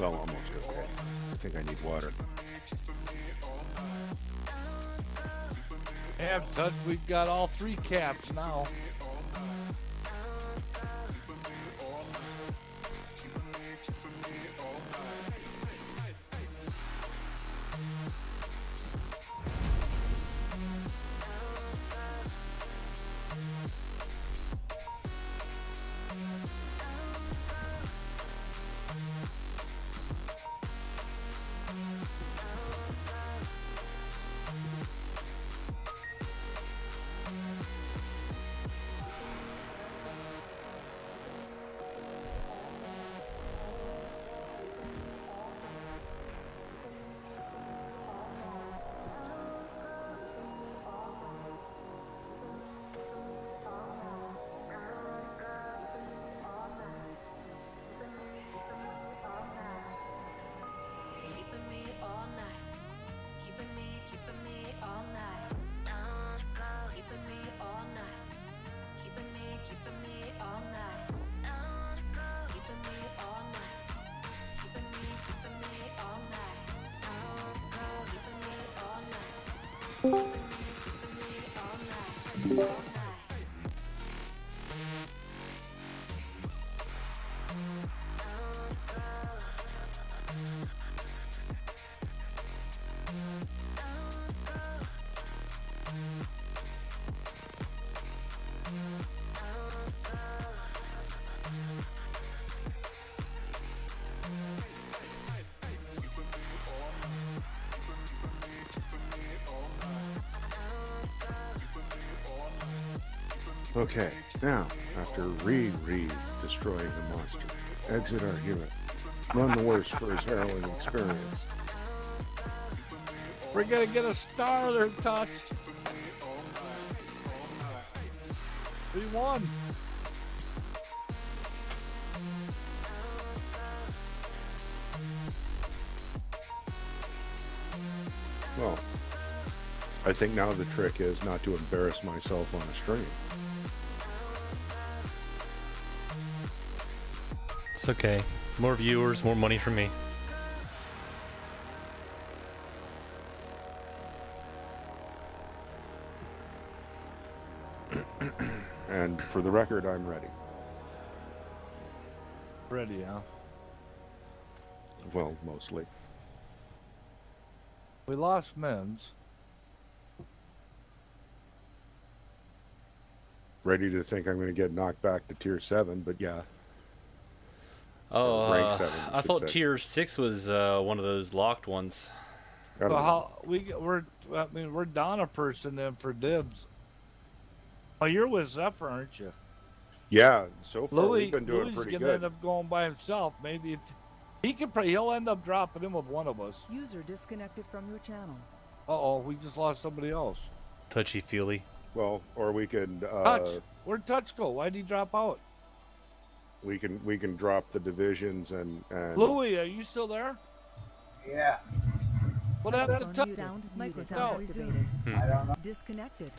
Well, almost okay. I think I need water. Have touch. We've got all three caps now. Okay, now, after destroying the monster, exit our unit. Run the worst for his harrowing experience. We're gonna get a star there, touch. We won. Well, I think now the trick is not to embarrass myself on a stream. It's okay. More viewers, more money for me. And for the record, I'm ready. Ready, huh? Well, mostly. We lost men's. Ready to think I'm going to get knocked back to tier 7, but yeah. Oh, rank 7, I thought tier 6 was one of those locked ones. I don't know. We're down a person then for dibs. Oh, you're with Zepher, aren't you? Yeah, so far we've been doing Louis pretty gonna good. end up going by himself. Maybe if he'll end up dropping in with one of us. User disconnected from your channel. Uh-oh, we just lost somebody else. Touchy-feely. Well, or we could Touch. Where'd Touch go? Why'd he drop out? we can drop the divisions and Louis, are you still there? Yeah, What happened to Microphone Touch? sound No. activated. I don't know. Disconnected.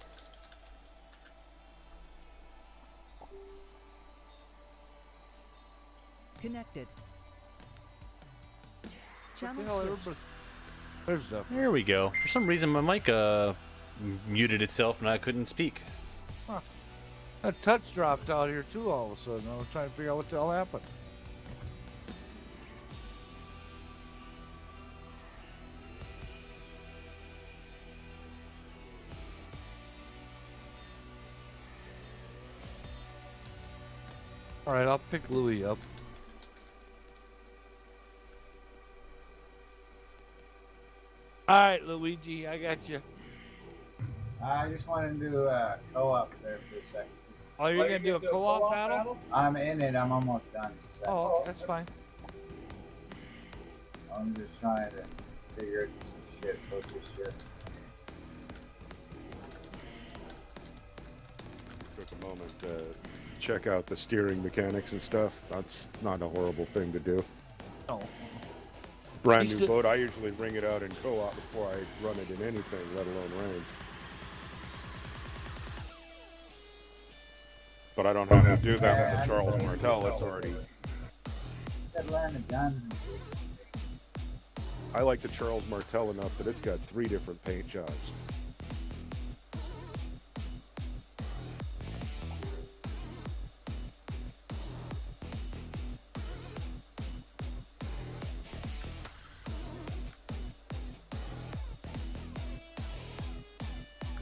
Connected. What Channel the hell, switch. everybody- There's Zeph. There we go. For some reason, my mic muted itself and I couldn't speak. That Touch dropped out here too all of a sudden. I was trying to figure out what the hell happened. All right, I'll pick Louis up. All right, Luigi, I got you. I just wanted to do a co-op there for a second. Oh, you're gonna do a co-op battle? I'm in it. I'm almost done. Oh, that's fine. I'm just trying to figure out some shit, focus shit. took a moment to check out the steering mechanics and stuff. That's not a horrible thing to do. No. Brand new boat, I usually bring it out in co-op before I run it in anything, let alone range. But I don't have to do that with the Charles Martel. It's already... Said learn the guns and shit. I like the Charles Martel enough that it's got 3 different paint jobs.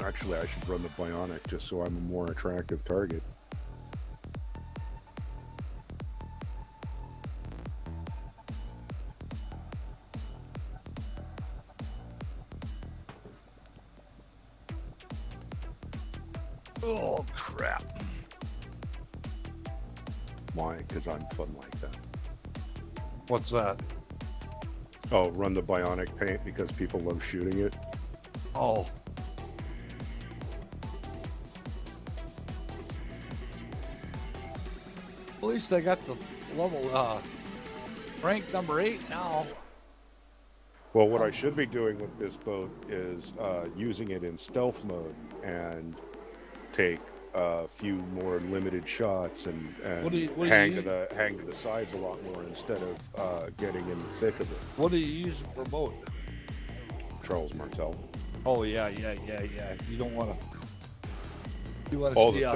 Actually, I should run the Bionic just so I'm a more attractive target. Oh crap! Why? Because I'm fun like that. What's that? Oh, run the Bionic paint because people love shooting it. Oh. At least I got the level rank number 8 now. Well, what I should be doing with this boat is using it in stealth mode and take a few more limited shots and What do you hang use? to the sides a lot more instead of getting in the thick of it. What do you use for boat? Charles Martel. Oh yeah. You don't want to. You want to Oh, stay out.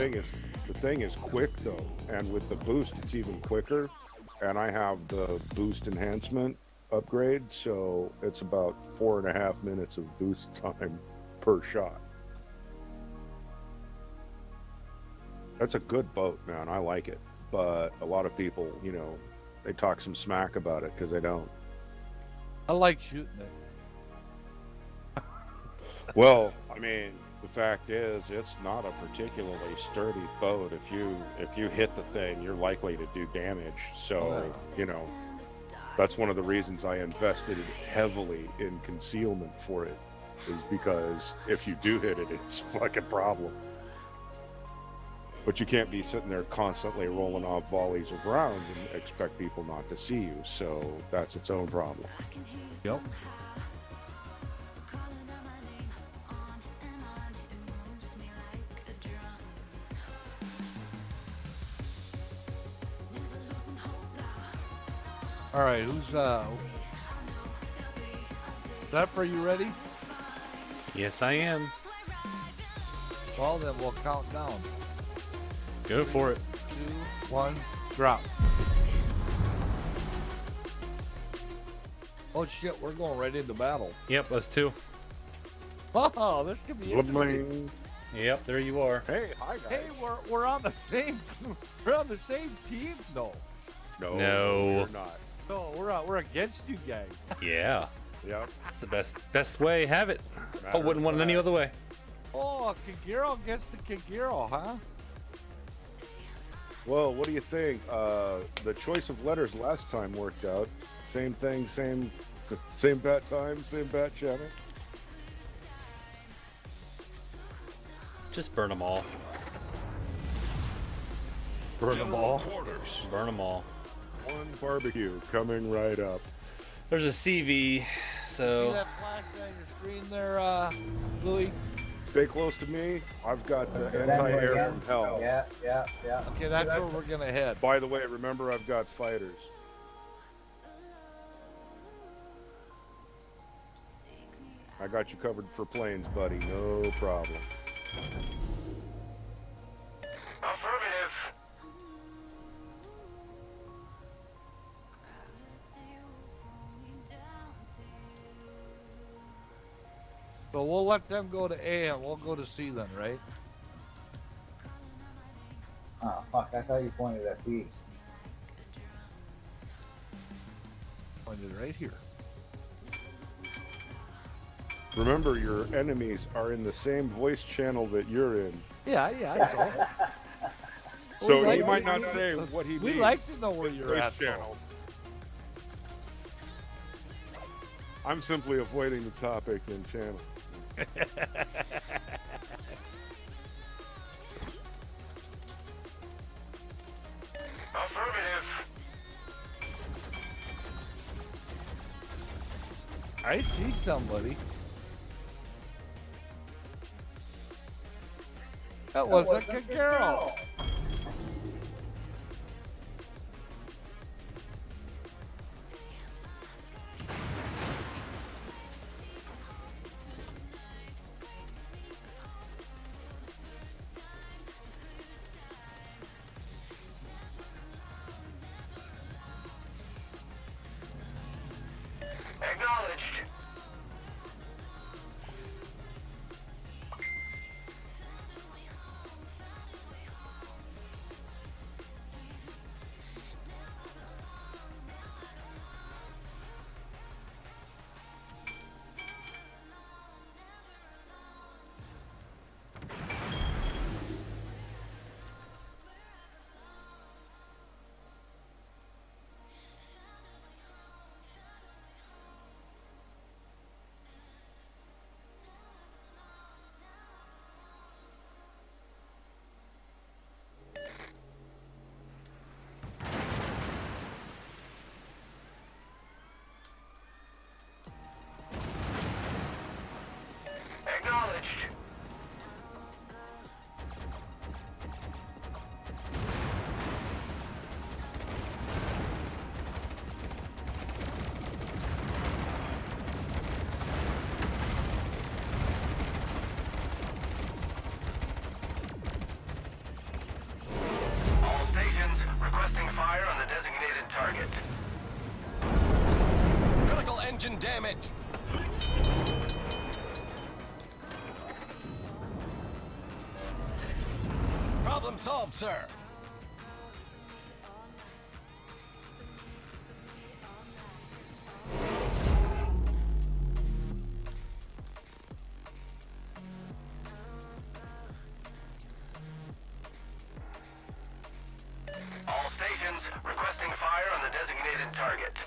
the thing is quick though, and with the boost, it's even quicker. And I have the boost enhancement upgrade, so it's about 4.5 minutes of boost time per shot. That's a good boat, man. I like it, but a lot of people, you know, they talk some smack about it because I don't. I like shooting it. Well, I mean, the fact is, it's not a particularly sturdy boat. If you hit the thing, you're likely to do damage. So, you know, that's one of the reasons I invested heavily in concealment for it, is because if you do hit it, it's a fucking problem. But you can't be sitting there constantly rolling off volleys of rounds and expect people not to see you. So that's its own problem. Yep. All right, who's Zephyr, you ready? Yes, I am. Well, then we'll count down. Go for it. 2, 1, drop. Oh shit, we're going right into battle. Yep, us too. Oh, this could be interesting. Bling. Yep, there you are. Hey, hi guys. Hey, we're on the same team though. No, No. you're not. No, we're against you guys. Yeah, Yep. it's the best way. Have it. I Matter wouldn't of want it any fact. other way. Oh, Kagero against the Kagero, huh? Well, what do you think? The choice of letters last time worked out. Same thing, same bat time, same bat channel. Just burn them all. Burn them all. Burn them all. One barbecue coming right up. There's a CV, See so that flash on your screen there, Louis? Stay close to me. I've got the Is that anti-air again? from hell. Yeah. Okay, that's where we're gonna head. By the way, remember I've got fighters. I got you covered for planes, buddy. No problem. Affirmative. So we'll let them go to A and we'll go to C then, right? Oh fuck! I thought you pointed at B. Pointed right here. Remember, your enemies are in the same voice channel that you're in. Yeah, I saw it. So We he like- might not say what he We means. like to know where you're Voice at. though. channel. I'm simply avoiding the topic and channel. Affirmative. I see somebody. That was a Kagero. damage. Problem solved, sir. All stations requesting fire on the designated target.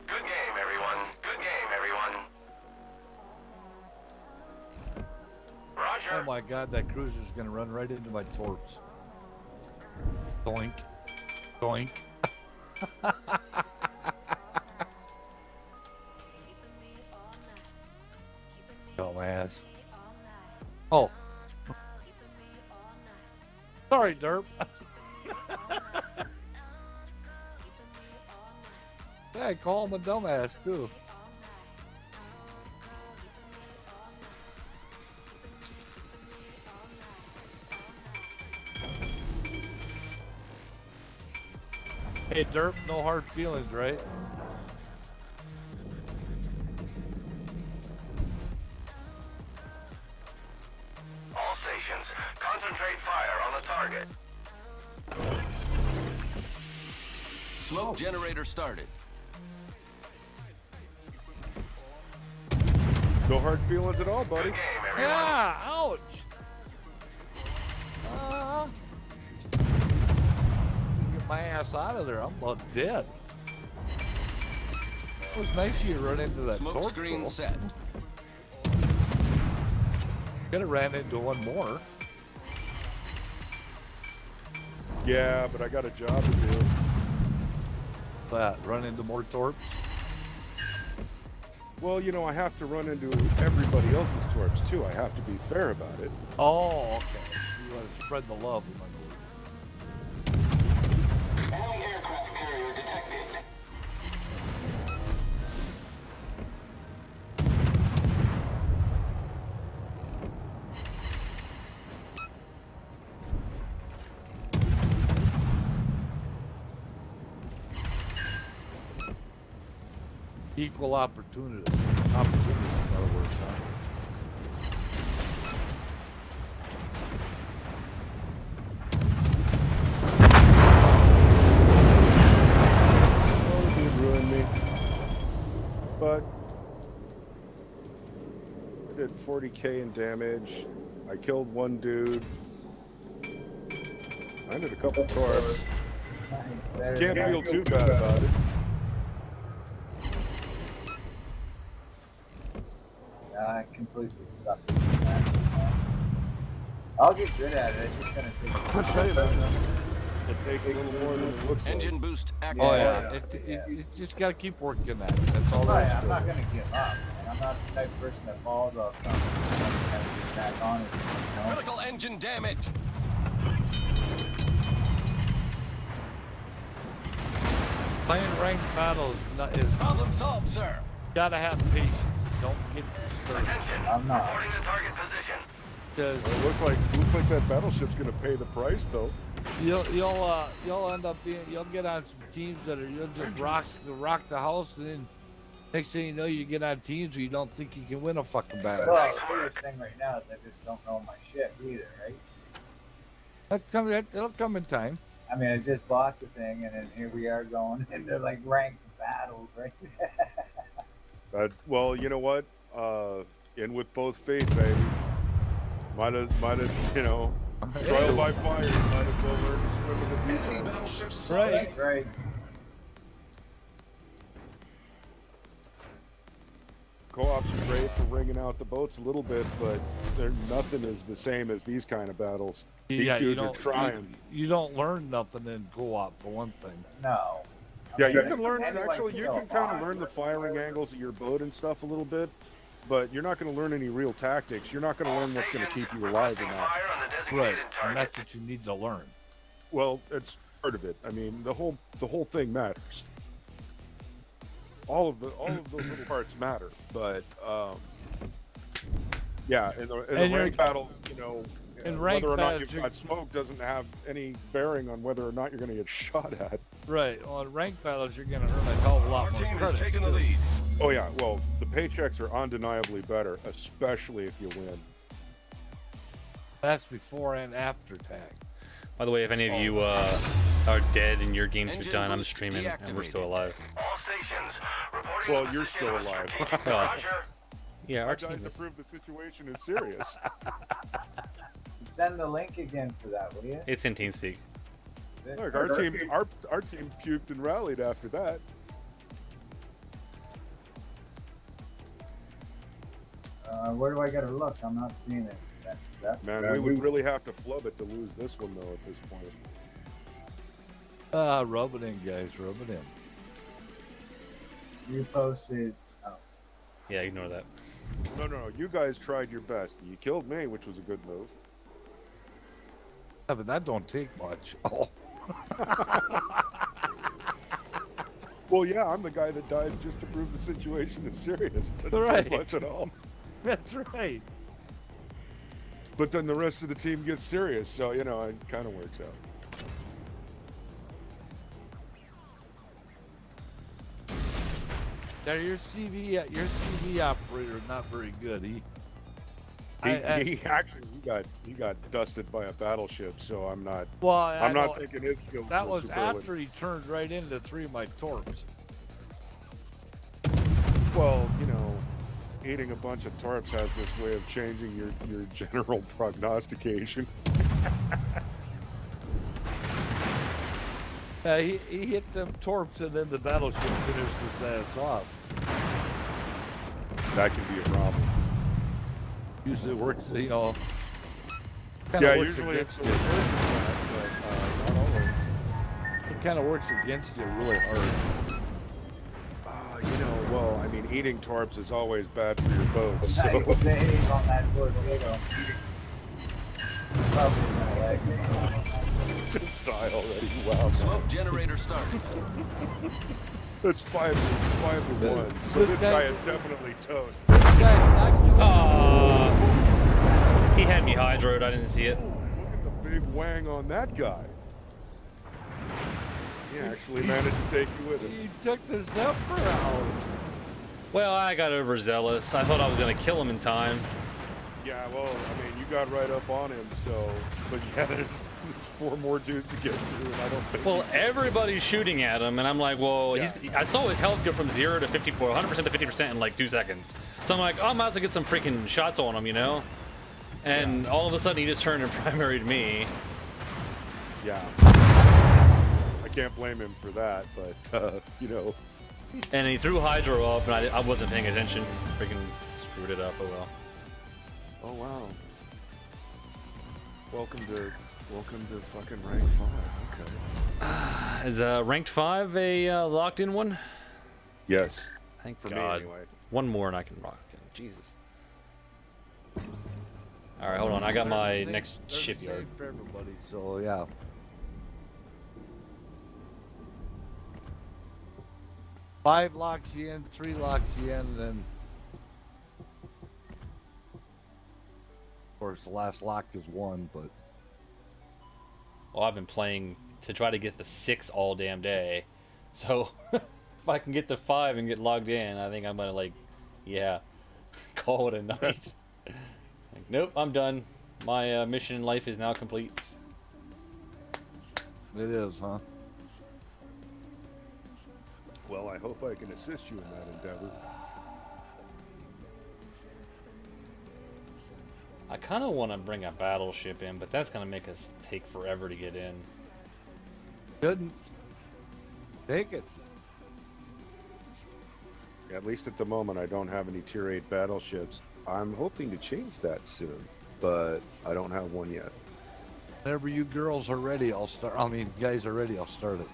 Good game, everyone. Good game, everyone. Roger. Oh my god, that cruiser's gonna run right into my torps. Doink. Doink. Dumbass. Oh. Sorry, Derp. Yeah, I call him a dumbass too. Hey, Derp, no hard feelings, right? All stations, concentrate fire on the target. Smoke generator started. No hard feelings at all, buddy. Good game, everyone. Yeah, ouch. Get my ass out of there. I'm about dead. It was nice of you to run into that Smoke torp screen though. set. Could have ran into one more. Yeah, but I got a job to do. That run into more torps. Well, you know, I have to run into everybody else's torps too. I have to be fair about it. Oh, okay. You want to spread the love, in other words. Enemy aircraft carrier detected. Equal opportunity. Opportunity, in other words, huh? Oh, it did ruin me. But I did 40k in damage. I killed one dude. I did a couple torps. Can't feel too bad about it. I completely suck at that. I'll get good at it. It's just gonna take. I'll tell you that. It takes a little more than it looks like. Engine boost active. Oh yeah, Yeah. you just gotta keep working at it. That's all Right, there is I'm to not it. gonna give up. And I'm not the type of person that falls off something. I'm gonna get back on it. You know? Critical engine damage. Playing ranked battles is Problem solved, sir. gotta have patience. Don't get discouraged. Attention. I'm not. Reporting the target position. Because Well, it looks like that battleship's gonna pay the price, though. you'll end up being you'll get on some teams that are you'll just rock the house, and then next thing you know you get on teams where you don't think you can win a fucking battle. Well, the biggest thing right now is I just don't know my shit either, right? That'll come in time. I mean, I just bought the thing, and then here we are going into like ranked battles, right? Well, you know what? In with both feet, baby. Might have, you know, trial by fire. Might as well learn to swim in the deep end. Right. Right. Co-ops are great for ringing out the boats a little bit, but nothing is the same as these kind of battles. These dudes are trying. You don't learn nothing in co-op for one thing. No. Yeah, I you mean, can learn. anyone Actually, you go can kind on. of learn the firing angles of your boat and stuff a little bit, but you're not going to learn any real tactics. You're not going to learn what's going to keep you alive or not. Fire on the Right. designated And target. that's what you need to learn. Well, it's part of it. I mean, the whole thing matters. All of those little parts matter, but yeah, in the ranked battles, you know, in whether or ranked not battles, you've got smoke doesn't have any bearing on whether or not you're going to get shot at. Right. On ranked battles, you're gonna earn a hell of a lot Our more team has credits. taken the too. lead. Oh yeah, well, the paychecks are undeniably better, especially if you win. That's before and after tag. By the way, if any of you are dead and your game's Engine done, I'm boost streaming and we're still deactivated. alive. All stations reporting Well, the you're position still of a alive. strategic- Oh. Roger. Yeah, I our died team to is. prove the situation is serious. Send the link again for that, will you? It's in TeamSpeak. Look, our team puked and rallied after that. Where do I gotta look? I'm not seeing it. Man, we would really have to flub it to lose this one though at this point. Rub it in, guys. Rub it in. You posted. Oh, Yeah, ignore that. No, you guys tried your best. You killed me, which was a good move. Yeah, but that don't take much. Oh. Well, yeah, I'm the guy that dies just to prove the situation is serious. Doesn't Right. take much at all. That's right. But then the rest of the team gets serious, so you know it kind of works out. Now your CV operator not very good. He He got dusted by a battleship, so I'm not well, not thinking his skills. that were was superlative. after he turned right into 3 of my torps. Well, you know, eating a bunch of tarps has this way of changing your general prognostication. He hit them torps and then the battleship finished his ass off. That can be a problem. Usually it works, you know. Yeah, usually it's the you. reverse of that, but not always. It kind of works against you really hard. You know, well, I mean, eating torps is always bad for your boat. So. nice save on that torpedo. Probably gonna like it. Just die already. Wow. Smoke generator started. That's 5 to 1. So This this guy- guy is definitely toast. This guy's not doing He had me hydroed. I didn't see it. Look at the big wang on that guy. He actually managed to take you with him. He took the Zephyr out. Well, I got overzealous. I thought I was gonna kill him in time. Yeah, well, I mean, you got right up on him, so. But yeah, there's 4 more dudes to get through, and I don't think. Well, everybody's shooting at him, and I'm like, well, Yeah. I saw his health go from 0 to 50, or 100% to 50% in like 2 seconds. So I'm like, oh, I might as well get some freaking shots on him, you know? And all of a sudden, he just turned and primaried me. Yeah. I can't blame him for that, but, you know. And he threw Hydro up, and I wasn't paying attention. Freaking screwed it up, oh well. Oh, wow. Welcome to fucking rank 5. Okay. Is ranked 5 a locked-in one? Yes. Thank For God. me, anyway. One more and I can rock it. Jesus. All right, hold on. I got my They're the next same- they're the shipyard. same for everybody, so yeah. 5 locks you in, 3 locks you in, and then of course the last lock is 1, but Well, I've been playing to try to get the 6 all damn day. So if I can get the 5 and get logged in, I think I'm gonna call it a night. Like, nope, I'm done. My mission in life is now complete. it is, huh? Well, I hope I can assist you in that endeavor. I kind of want to bring a battleship in, but that's going to make us take forever to get in. Shouldn't. Take it. At least at the moment, I don't have any Tier 8 battleships. I'm hoping to change that soon, but I don't have one yet. Whenever you girls are ready, I'll start. I mean, guys are ready, I'll start it.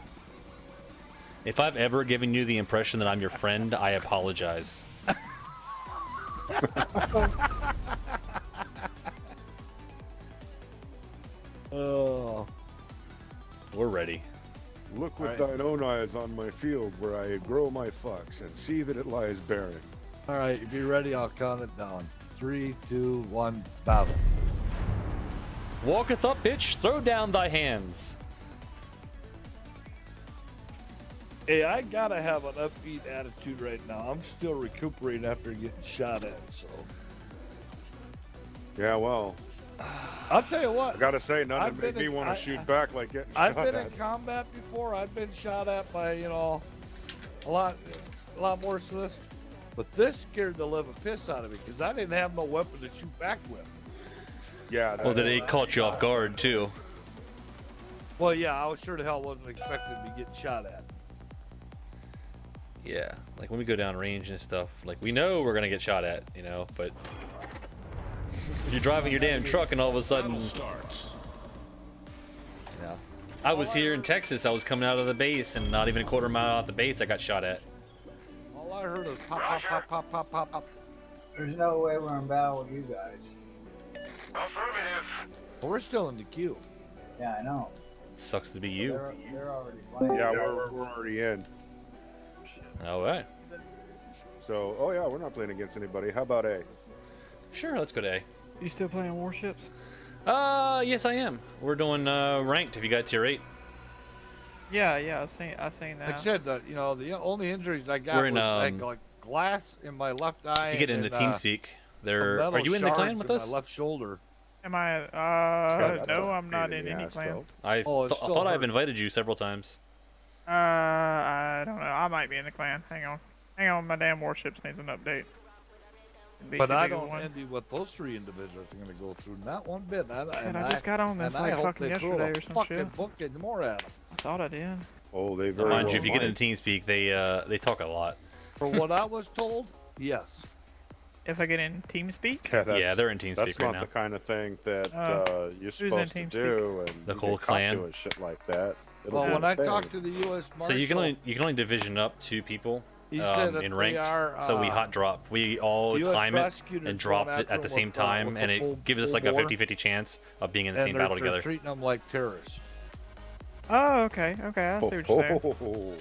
If I've ever given you the impression that I'm your friend, I apologize. Oh. We're ready. Look with Alright. thine own eyes on my field where I grow my fox, and see that it lies barren. All right, be ready. I'll count it down. 3, 2, 1, battle. Walketh up, bitch. Throw down thy hands. Hey, I gotta have an upbeat attitude right now. I'm still recuperating after getting shot at, so. Yeah, well, I'll tell you I what. gotta say, none I've of made been me in- want I- to shoot back like getting I've shot been at. in combat before. I've been shot at by, you know, a lot worse than this. But this scared the living piss out of me because I didn't have no weapon to shoot back with. Yeah, Well, did it caught you off guard, too? Well, yeah, I was sure the hell wasn't expecting to be getting shot at. Yeah, like when we go down range and stuff, like we know we're gonna get shot at, you know, but you're driving your damn truck and all of a sudden, you know. I was here in Texas, I was coming out of the base and not even a quarter mile out the base I got shot at. All I heard was pop, pop, pop, pop, pop, pop, pop. There's no way we're in battle with you guys. Affirmative. Well, we're still in the queue. Yeah, I know. Sucks to be you. They're already playing. Yeah, we're already in. Alright. So, oh yeah, we're not playing against anybody. How about A? Sure, let's go to A. You still playing warships? Yes I am. We're doing ranked if you got tier 8. Yeah, I seen that. Like I said, you know, the only injuries I got We're in, was like glass in my left eye. If you get and, into TeamSpeak, there metal are you in the clan shards with in us? My left shoulder. Am I? That's No, a I'm not pain in any the ass, clan. though. I Oh, it still thought I've hurt. invited you several times. I don't know. I might be in the clan. Hang on. My damn warships needs an update. It'd be But a I big don't one. envy what those 3 individuals are going to go through. Not one bit. And I just got on this and I like hope fucking they throw yesterday a or some fucking shit. book and more at them. I thought I did. Oh, they Now, very mind well you, if you get might. into TeamSpeak, they talk a lot. For what I was told, yes. If I get in TeamSpeak, Yeah, that's, Yeah, they're in TeamSpeak that's right not now. the kind of thing that you're in supposed to TeamSpeak? do, and The you whole get caught clan? doing shit like that. It'll Well, be when I fair. talked to the U.S. Marshal, So you can only division up 2 people he said that in they ranked. are, So we hot drop. We all US time it prosecutors and going dropped it after at the them same with, time, with and the it gives us full like a bore, 50-50 chance of being in the and same they're battle together. treating them like terrorists. oh okay, I see what you're saying. Oh,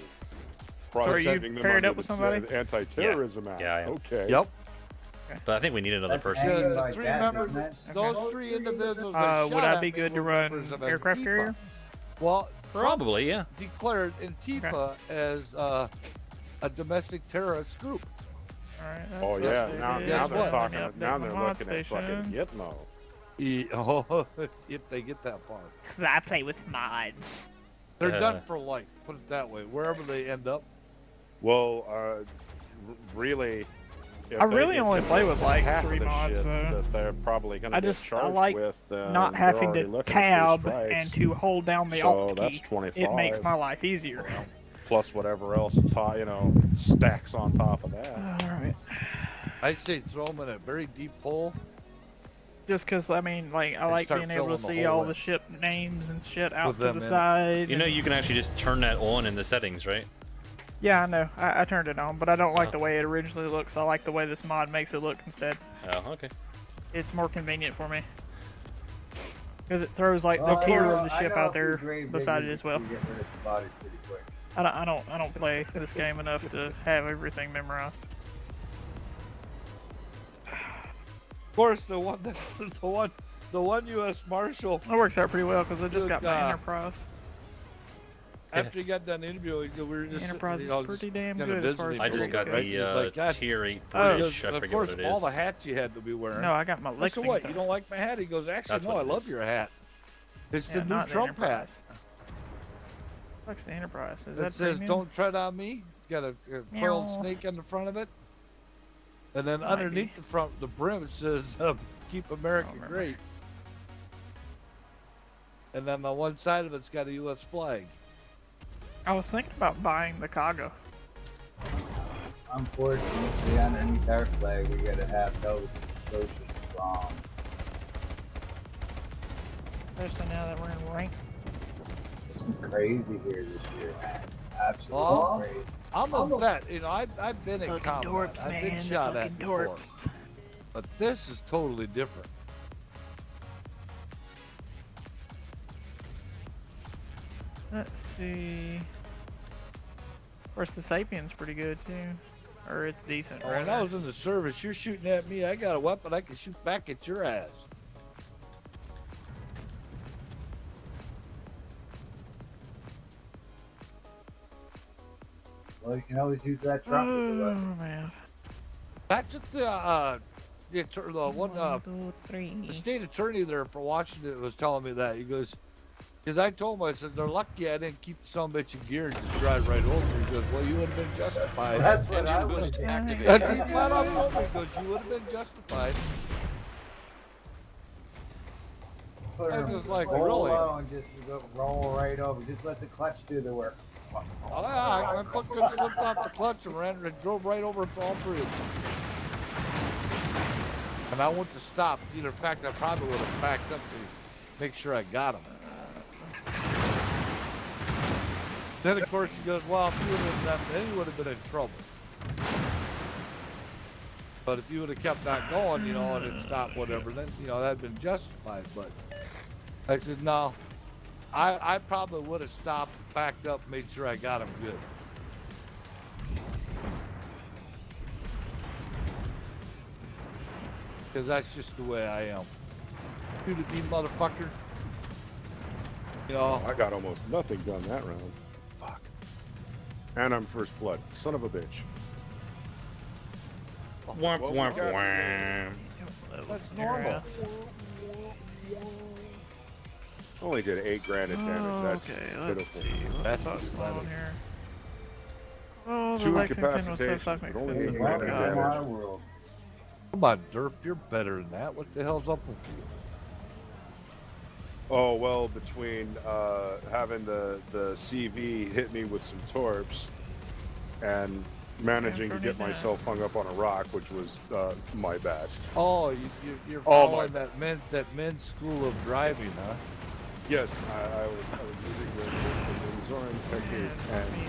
So are you prosecuting them paired under up with the, somebody? Anti-terrorism Act. Yeah, I am. Okay. Yep. But I think we need another That's person. hanging The like 3 that, members, doesn't it? those 3 individuals that Would shot I at be me good to were run members of aircraft Antifa. carrier? Well, Trump Probably, yeah. declared Antifa as a domestic terrorist group. Alright. Oh yeah. Now Guess they're what? talking. Now they're looking at fucking Gitmo. Oh, if they get that far. I play with mods. They're done for life, put it that way. Wherever they end up. Well, really. if I they really get only play with, like, half of 3 the mods, shit though. that they're probably gonna I get just- I charged like with. Not they're having already to looking at 3 tab strikes. and to hold down the So alt that's key. 25. It makes my life easier. Plus whatever else, stacks on top of that. Alright. I say throw them in a very deep hole. Just because, I mean, like, I like start being able to filling the see hole all in. the ship names and shit out With to them the in it. side. You know, you can actually just turn that on in the settings, right? Yeah, I know. I turned it on, but I don't like Oh. the way it originally looks. I like the way this mod makes it look instead. Oh, okay. It's more convenient for me. Because it throws, like, the Well, tier I of the ship know out if you there grade beside big, it as well. You get rid of the body pretty quick. I don't play this game enough to have everything memorized. Of course, the one U.S. Marshal. It works out pretty well because I just got my Good, Enterprise. After he got done interviewing, we were just Enterprise is just pretty damn kinda good as far visiting as I for a just little got bit. the He's like, God, tier 8 Oh. British. I of forget course, what it all is. the hats you had to be wearing. No, I got my I said, Lexington. what? You don't like my hat? He goes, actually, That's no, what I it love is. your hat. It's Yeah, the new not the Trump hat. Enterprise. What's the Enterprise? Is It that says, premium? don't tread on me. It's got a coiled Meow. snake on the front of it. And then Might underneath be. the front, the brim, it says, keep America remember. great. And then on one side of it's got a U.S. flag. I was thinking about buying the Kaga. Unfortunately, underneath our flag, we gotta have those social strong. Especially now that we're in rank. It's been crazy here this year, man. Absolutely Oh. crazy. I'm a vet, you know. I've been in Fucking combat. dorps, I've man. been the shot at fucking before, dorps. but this is totally different. Let's see. Of course, the Sapien's pretty good too, or it's decent. When I was in the service, you're shooting at me. I got a weapon. I can shoot back at your ass. Well, you can always use that truck as a Oh weapon. man. That's what the one One, two, three. the state attorney there for Washington was telling me that. He goes, because I told him, I said, they're lucky I didn't keep the son of a bitch in gear and just drive right over. He goes, well, you would have been justified. That's what I Engine would boost do. activated. That's he flat out told me. He goes, you would have been justified. Put I her was just like, full really? low and just go roll right over. Just let the clutch do the work. Oh, yeah, I fucking slipped off the clutch and drove right over to all three of them. And I went to stop. In fact, I probably would have backed up to make sure I got him. Then, of course, he goes, well, if you would have done, then you would have been in trouble. But if you would have kept on going, you know, and it stopped, whatever, then, you know, that'd been justified. But I said, no, I probably would have stopped, backed up, made sure I got him good. Because that's just the way I am. Shoot at me, motherfucker. You know, I got almost nothing done that round. Fuck. And I'm first blood. Son of a bitch. Womp, Well, womp, we got- womp. that's normal. Only did 8 grand of damage. That's Okay, let's pitiful. see. That's What's what's going on funny. here? Oh, the Two Lexington was so incapacitation, fucking but only expensive. 8 Welcome grand of to damage. my world. Come on, Derp, you're better than that. What the hell's up with you? Oh, well, between having the CV hit me with some torps and managing to get myself hung up on a rock, which was my bad. Oh, you're Oh, my- following that men's school of driving, huh? Yes, I was using the Zoran technique, and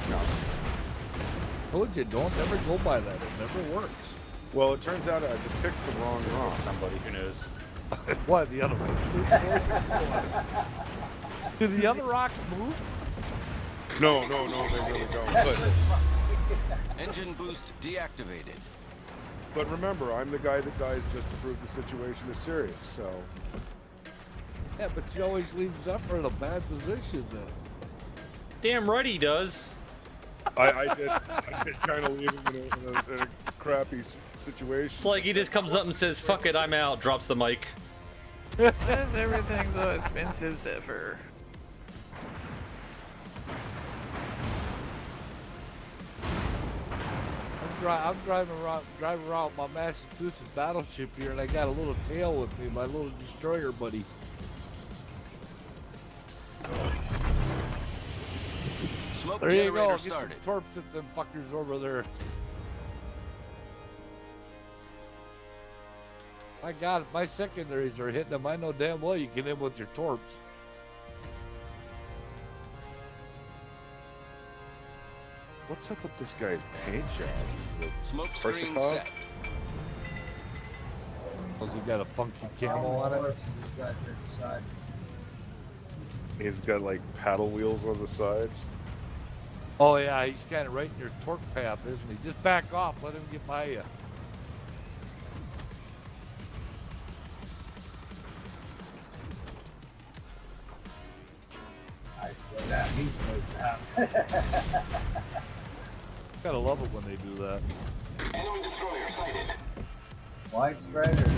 no. Told you, don't ever go by that. It never works. Well, it turns out I just picked the wrong rock. Somebody who knows. What, the other rocks move? Do the other rocks move? No, they really don't. Engine boost deactivated. But remember, I'm the guy that dies just to prove the situation is serious. So Yeah, but you always leave Zephyr in a bad position then. Damn right he does. I did kind of leave him in a crappy situation. It's like he just comes up and says, fuck it, I'm out, drops the mic. Everything's so expensive, Zephyr. I'm driving around with my Massachusetts battleship here, and I got a little tail with me, my little destroyer buddy. Smoke There you generator go. Get started. some torps at them fuckers over there. My God, if my secondaries are hitting them, I know damn well you get in with your torps. What's up with this guy's paint job? Smoke screen Korsakov? set. Cause he got a funky camo on it. Just got to the side. He's got like paddle wheels on the sides. Oh yeah, he's kind of right in your torque path, isn't he? Just back off, let him get by you. I slow down. He slows down. Gotta love it when they do that. Enemy destroyer sighted. Widespread or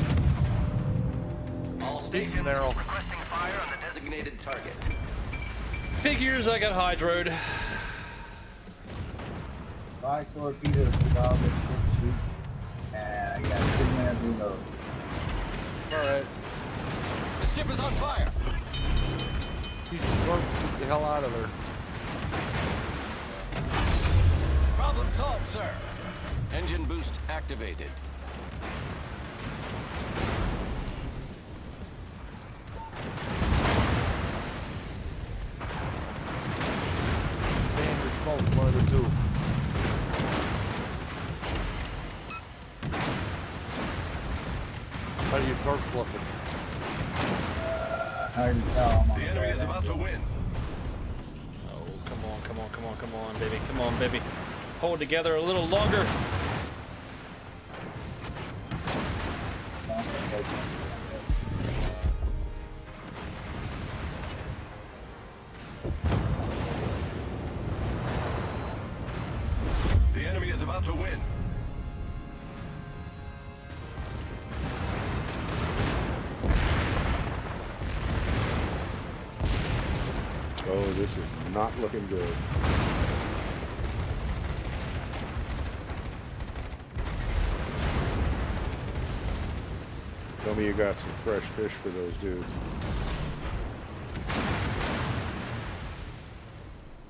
All Speaking stations arrow. requesting fire on the designated target. Figures I got hydroed. 5 torpedoes with all the shit shoots. And I got 2 minutes reload. Alright. The ship is on fire. Keep the hell out of there. Problem solved, sir. Engine boost activated. Stand or smoke, one of the two. How are your torps looking? Hard to tell. I'm on The enemy red is about engine. to win. Oh, come on, come on, come on, come on, baby. Come on, baby. Hold together a little longer. Don't think I can The enemy is about to win. Oh, this is not looking good. Tell me you got some fresh fish for those dudes.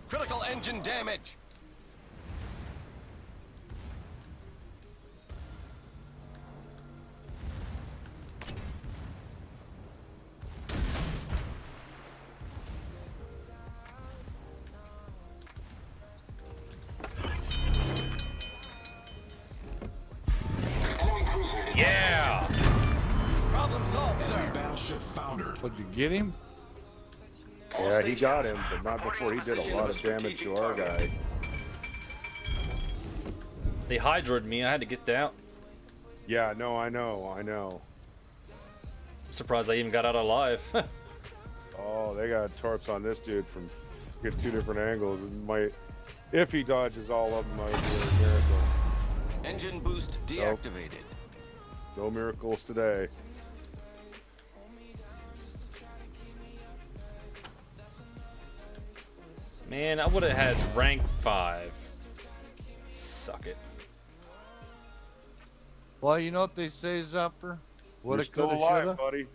Critical engine damage. Yeah! Problem solved, sir. Battleship foundered. Would you get him? Yeah, he got him, but not before he did a lot of damage to our guy. They hydroed me. I had to get out. Yeah, no, I know. I'm surprised I even got out alive. Oh, they got torps on this dude from get two different angles. It might, if he dodges all of them, might be a miracle. Engine boost deactivated. No miracles today. Man, I would have had rank 5. Suck it. Well, you know what they say, Zephyr? You're Woulda, still coulda, alive, shoulda. buddy.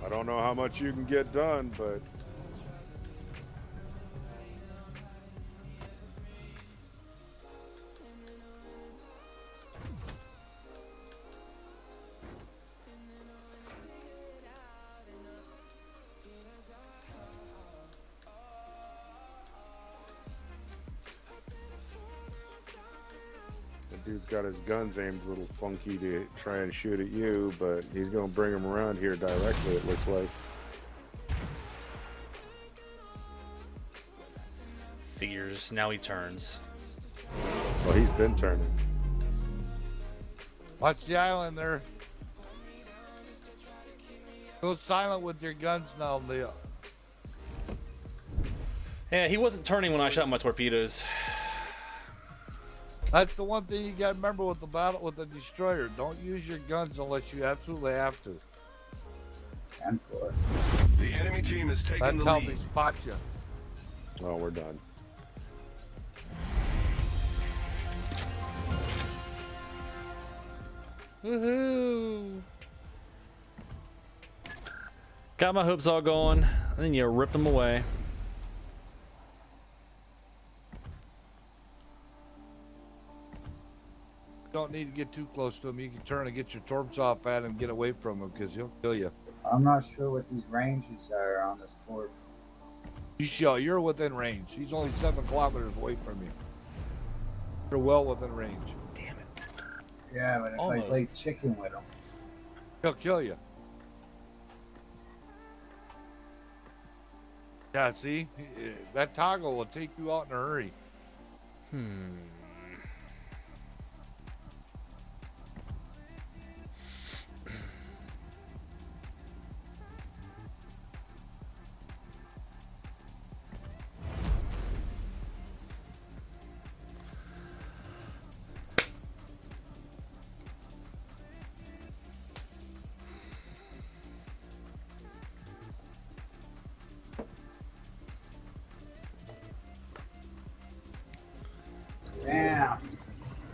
I don't know how much you can get done, but the dude's got his guns aimed a little funky to try and shoot at you, but he's gonna bring them around here directly, it looks like. Figures. Now he turns. Well, he's been turning. Watch the island there. Go silent with your guns now, Leo. Yeah, he wasn't turning when I shot my torpedoes. That's the one thing you gotta remember with the battle with the destroyer. Don't use your guns unless you absolutely have to. And for The enemy team has taken That's the how lead. they spot you. Oh, we're done. Woohoo! Got my hoops all going, and then you rip them away. You don't need to get too close to him. You can turn and get your torps off at him, get away from him, because he'll kill you. I'm not sure what these ranges are on this port. You're within range. He's only 7 kilometers away from you. You're well within range. Damn it. Yeah, but if Almost. I play chicken with them, He'll kill you. Yeah, see? That toggle will take you out in a hurry.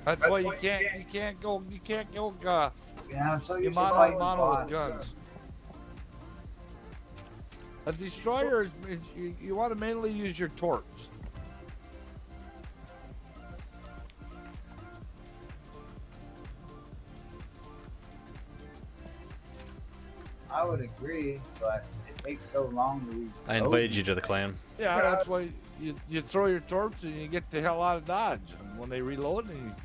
That's why you can't go Yeah, I'm so you used to mano a fighting mano with bots. guns. A destroyer is you want to mainly use your torps. I would agree, but it takes so long to read. I invited you to the clan. Yeah, that's why you throw your torps and you get the hell out of Dodge. And when they reload, and you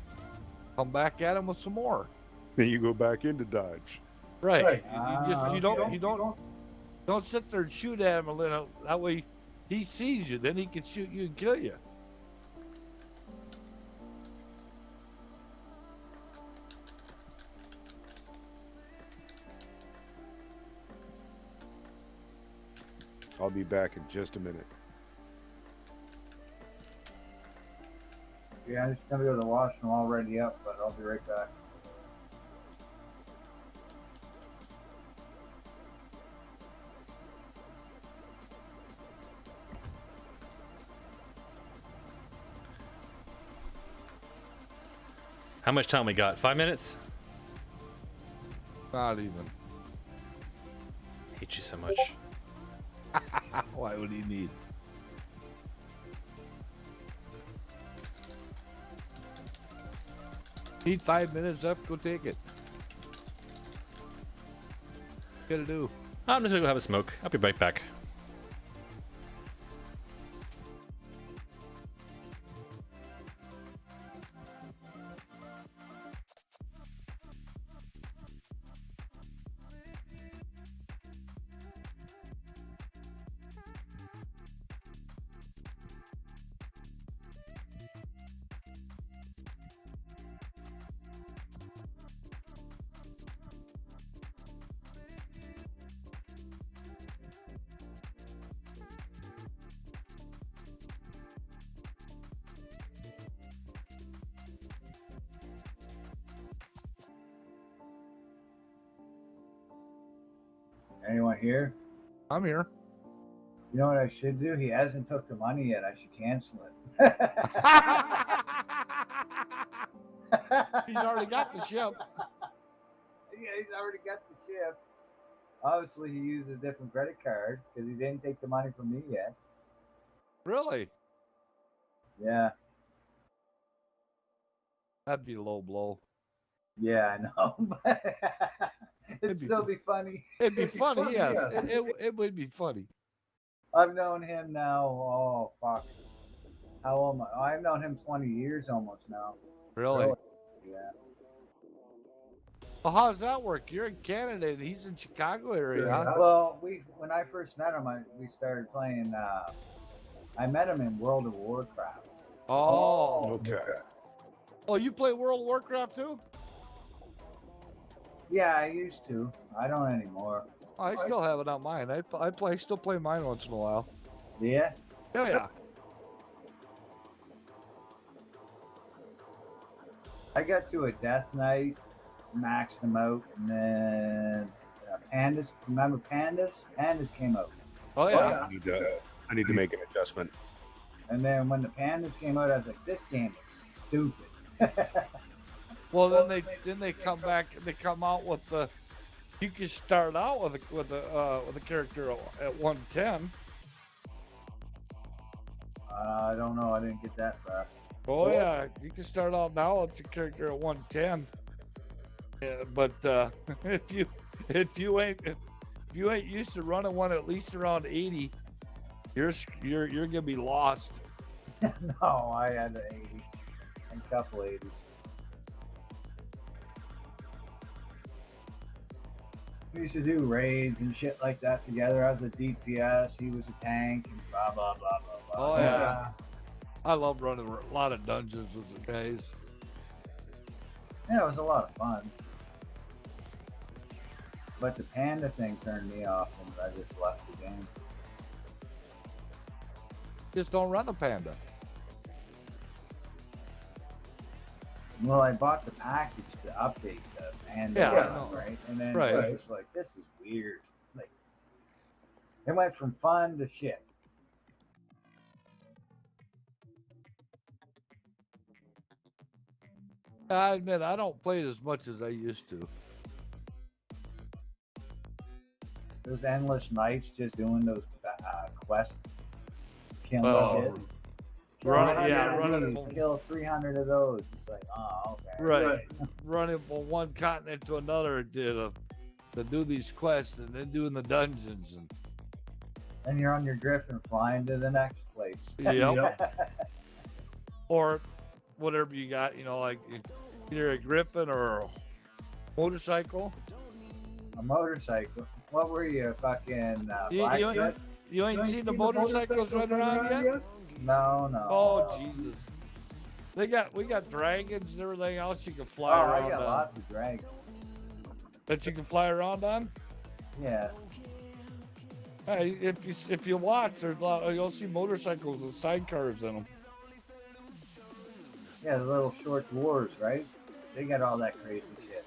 come back at them with some more. Then you go back into Dodge. Right. You don't sit there and shoot at him a little. That way, he sees you. Then he can shoot you and kill you. I'll be back in just a minute. Yeah, I'm just gonna go to the wash them all ready up, but I'll be right back. How much time we got? 5 minutes? Not even. I hate you so much. Why would he need? Need 5 minutes up? Go take it. What you gotta do? I'm just gonna go have a smoke. I'll be right back. Anyone here? I'm here. You know what I should do? He hasn't took the money yet. I should cancel it. He's already got the ship. Yeah, he's already got the ship. Obviously, he used a different credit card because he didn't take the money from me yet. Really? Yeah, That'd be a low blow. yeah, I know. But It'd it'd be still be funny. It'd be funny, yes. It would be funny. I've known him now. Oh fuck! How old am I? I've known him 20 years almost now. Really? Yeah. Well, how does that work? You're in Canada and he's in Chicago area. Huh? Well, when I first met him, we started playing. I met him in World of Warcraft. Oh. Okay. Oh, you play World of Warcraft too? Yeah, I used to. I don't anymore. Oh, I still have it on mine. I still play mine once in a while. Yeah. Oh yeah. I got to a Death Knight, maxed them out, and then Pandas. Remember Pandas? Pandas came out. Oh yeah. I need to make an adjustment. And then when the Pandas came out, I was like, this game is stupid. Well, then they come back. They come out with the. You can start out with a character at 110. I don't know. I didn't get that far. Oh yeah, you can start out now with a character at 110. Yeah, but if you ain't used to running one at least around 80, you're gonna be lost. No, I had an 80 and a couple 80s. We used to do raids and shit like that together. I was a DPS, he was a tank, and blah blah blah blah blah. Oh yeah. I love running a lot of dungeons with the guys. Yeah, it was a lot of fun. But the panda thing turned me off, and I just left the game. Just don't run a panda. Well, I bought the package to update the panda, Yeah, right? And then right. I was just like, this is weird. Like, it went from fun to shit. I admit I don't play it as much as I used to. Those endless nights just doing those quests, killing Oh, shit. running These, kill 300 of those. It's like, oh, okay. right, running from one continent to another to do these quests and then doing the dungeons and. And you're on your Griffin flying to the next place. Yep. Or whatever you got, you know, like either a Griffin or a motorcycle. A motorcycle. What were you, fucking You ain't seen the motorcycles running around yet? No. Oh Jesus! We got dragons and everything else you can fly I around got on. lots of dragons. That you can fly around on. Yeah. Hey, if you watch, there's a lot. You'll see motorcycles with sidecars in them. Yeah, the little short dwarves, right? They got all that crazy shit.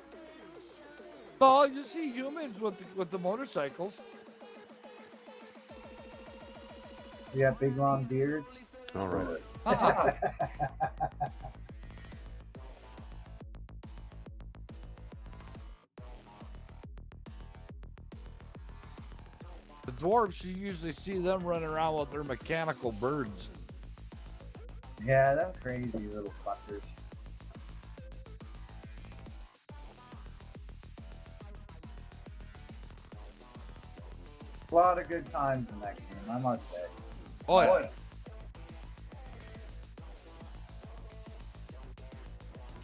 No, you see humans with the motorcycles. You got big long beards. All right. Ah, the dwarves, you usually see them running around with their mechanical birds. Yeah, them crazy little fuckers. A lot of good times in that game, I must say. Oh yeah.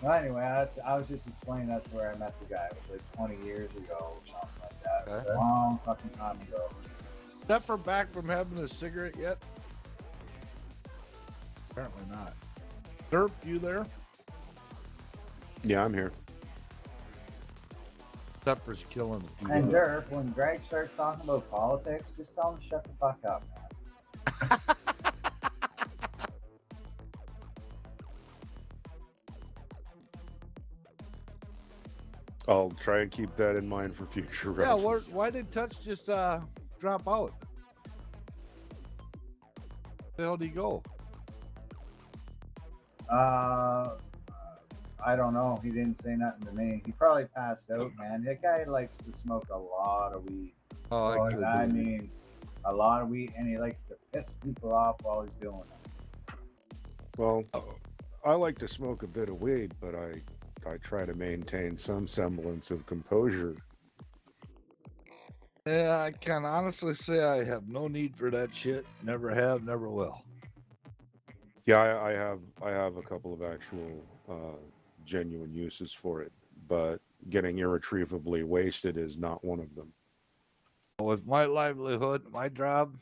Well, anyway, I was just explaining that's where I met the guy. It was like 20 years ago or something like that. It was Okay. a long fucking time ago. Zepher back from having a cigarette yet? Apparently not. Derp, you there? Yeah, I'm here. Zephyr's killing the few. And Dirk, when Greg starts talking about politics, just tell him to shut the fuck up, man. I'll try and keep that in mind for future Yeah, reference. why did Touch just drop out? Where the hell did he go? I don't know. He didn't say nothing to me. He probably passed out, man. That guy likes to smoke a lot of weed. Oh, I mean, a lot of weed, and he likes to piss people off while he's doing it. Well, I like to smoke a bit of weed, but I try to maintain some semblance of composure. Yeah, I can honestly say I have no need for that shit. Never have, never will. Yeah, I have a couple of actual genuine uses for it, but getting irretrievably wasted is not one of them. With my livelihood, my job,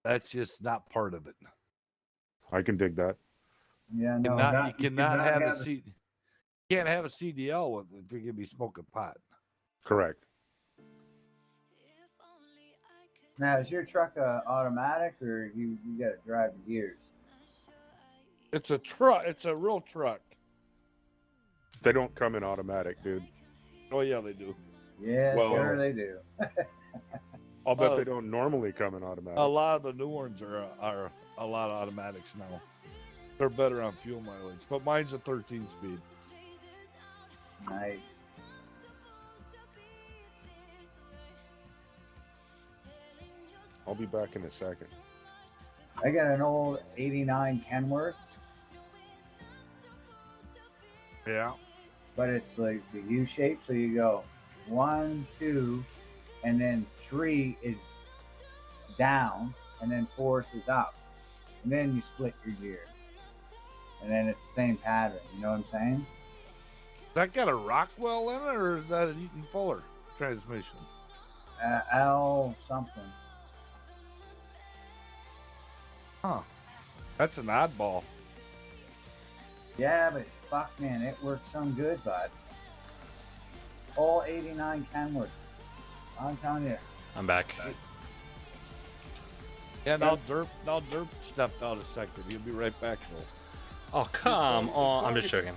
that's just not part of it. I can dig that. Yeah, no, You cannot have a C. You can't have a CDL with it if you're gonna be smoking pot. Correct. Now, is your truck automatic, or you got to drive the gears? It's a truck. It's a real truck. They don't come in automatic, dude. Oh yeah, they do. Yeah, Well- sure they do. I'll bet Oh. they don't normally come in automatic. A lot of the new ones are a lot of automatics now. They're better on fuel mileage, but mine's a 13 speed. Nice. I'll be back in a second. I got an old 89 Kenworth, Yeah. but it's like the U shape. So you go 1, 2, and then 3 is down, and then 4th is up. And then you split your gear. And then it's the same pattern. You know what I'm saying? That got a Rockwell in it, or is that an Eaton Fuller transmission? L something. Huh. That's an oddball. Yeah, but fuck, man, it works some good, bud. All 89 Kenworth. I'm telling you. I'm back. Yeah, now Derp stepped out a second. He'll be right back though. Oh, come on. I'm just joking.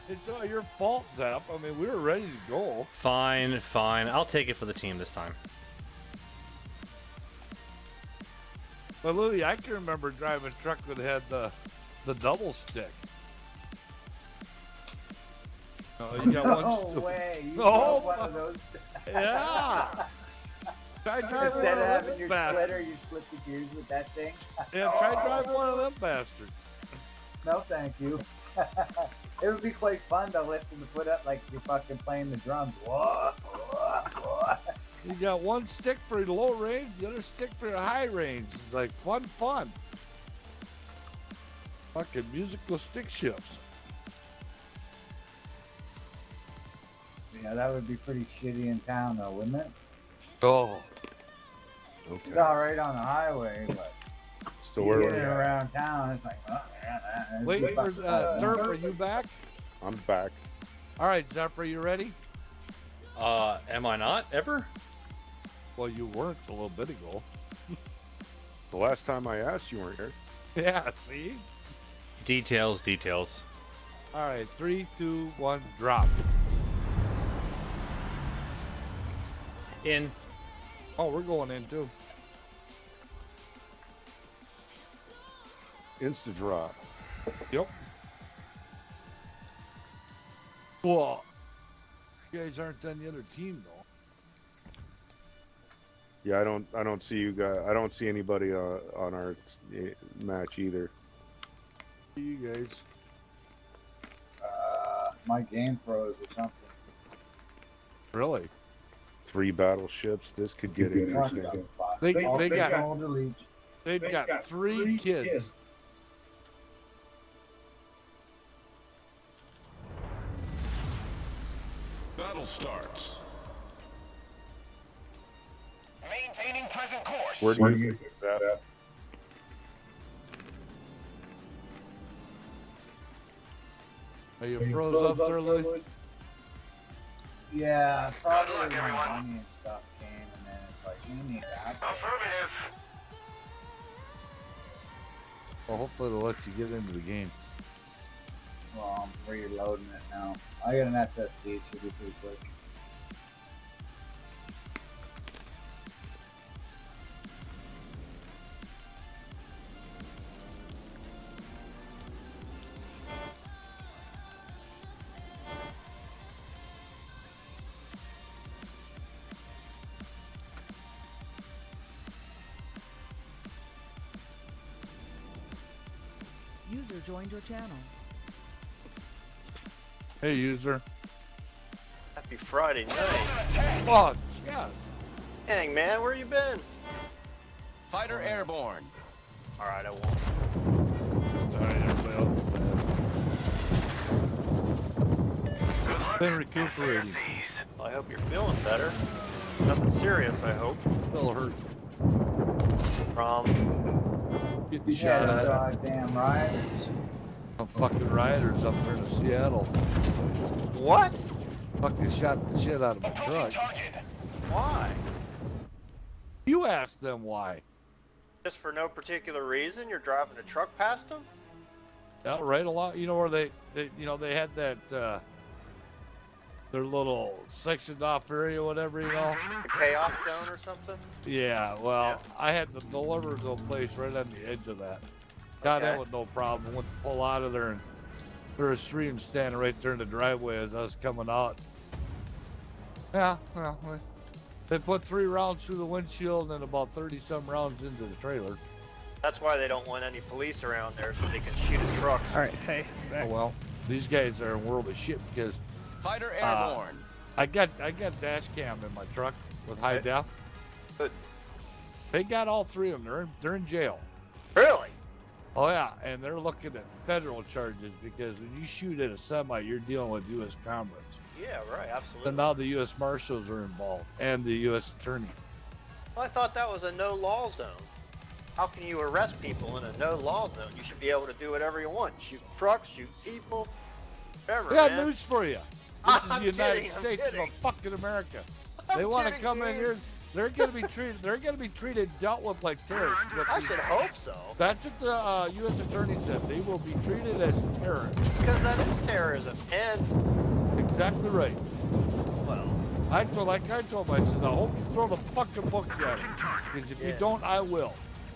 It's all your fault, Zeph. I mean, we were ready to go. Fine, fine. I'll take it for the team this time. But Louie, I can remember driving a truck that had the double stick. Oh, you got one. No way. You Oh, broke one of those. Yeah. Try driving one Instead of of having them your bastards. splitter, you split the gears with that thing. Yeah, try driving one of them bastards. No, thank you. It would be quite fun to lift and to put up like you're fucking playing the drums. Whoa, whoa, whoa. You got one stick for low range, the other stick for high range. It's like fun. Fucking musical stick shifts. Yeah, that would be pretty shitty in town, though, wouldn't it? Oh. It's Okay. all right on the highway, but So where getting are we at? around town, it's like, oh, yeah, Wait for Zeph, are you back? I'm back. All right, Zephyr, you ready? Am I not ever? Well, you weren't a little bit ago. The last time I asked, you weren't here. Yeah, see? Details. All right, 3, 2, 1, drop. In. Oh, we're going in too. Insta drop. Yep. Well, you guys aren't on the other team though. Yeah, I don't see you guys. I don't see anybody on our match either. You guys. My game froze or something. Really? 3 battleships. This could get interesting. They got all delete. they've got 3 kids. Battle starts. Maintaining present course. Where do you think it's at? Are you froze up there, Louis? Yeah, probably luck, when everyone. money and stuff came, and then it's like, you need that. Affirmative. Well, hopefully they'll let you get into the game. Well, I'm reloading it now. I got an SSD, so it'll be pretty quick. User joined your channel. Hey, user. Happy Friday night. Oh, yes. Dang, man, where you been? Fighter airborne. Alright, I won't. All right, everybody else. Good luck. Been recuperating. SSCs. Well, I hope you're feeling better. Nothing serious, I hope. Still hurt. From Getting Yeah, shot at. goddamn rioters. Some fucking rioters up there in Seattle. what? Fucking shot the shit out of my truck. Why? You asked them why. Just for no particular reason? You're driving a truck past them? Yeah, right along. You know where they had that their little sectioned off area, whatever, you know. The chaos zone or something? Yeah. Well, I had to deliver to a place right on the edge of that. Got Okay. in with no problem. Went to pull out of there, and there was a stream standing right there in the driveway as I was coming out. Yeah. Well, they put 3 rounds through the windshield and about 30-some rounds into the trailer. That's why they don't want any police around there, so they can shoot at trucks. All right, hey, Oh back. well, these guys are a world of shit because Fighter airborne. I got dash cam in my truck with high Okay. def. Good. They got all 3 of them. They're in jail. Really? Oh yeah, and they're looking at federal charges because when you shoot at a semi, you're dealing with U.S. Commerce. Yeah, right, So absolutely. now the U.S. Marshals are involved and the U.S. Attorney. Well, I thought that was a no-law zone. How can you arrest people in a no-law zone? You should be able to do whatever you want. Shoot trucks, shoot people, whatever, I got man. news for you. This is I'm the United kidding, I'm States kidding. of fucking America. I'm They want to kidding, come in dude. here. They're gonna be treated. They're gonna be treated, dealt with like terrorists. With I these- should hope so, That's what the U.S. Attorney said. They will be treated as terrorists. because that is terrorism. And, Exactly right. well, I told them, I said, I hope you throw the fucking book at him. Because if you Yeah. don't, I will.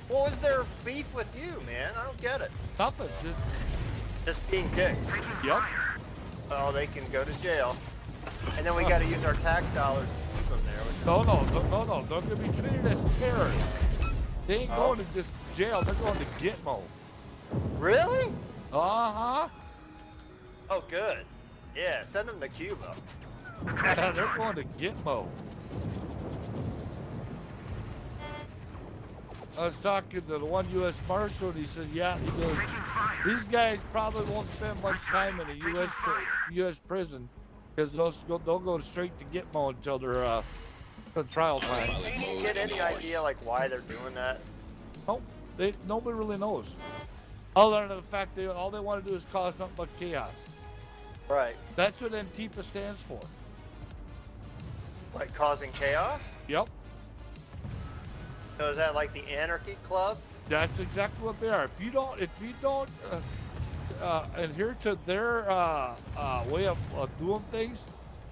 what was their beef with you, man? I don't get it. Nothing. Just, Just being dicks. yep. well, they can go to jail. And then we got to use our tax dollars to keep them there. Which No, they're gonna be treated as terrorists. They ain't going to just jail. They're going to Gitmo. Really? Uh-huh. Oh, good. Yeah, send them to Cuba. Yeah, they're going to Gitmo. I was talking to the one U.S. Marshal, and he said, yeah, he goes, these guys probably won't spend much time in a U.S. prison because they'll go straight to Gitmo until they're trial time. Can you get any idea like why they're doing that? Nope, nobody really knows. Other than the fact that all they want to do is cause nothing but chaos. Right. That's what Antifa stands for. Like causing chaos? Yep, So is that like the anarchy club? that's exactly what they are. If you don't adhere to their way of doing things,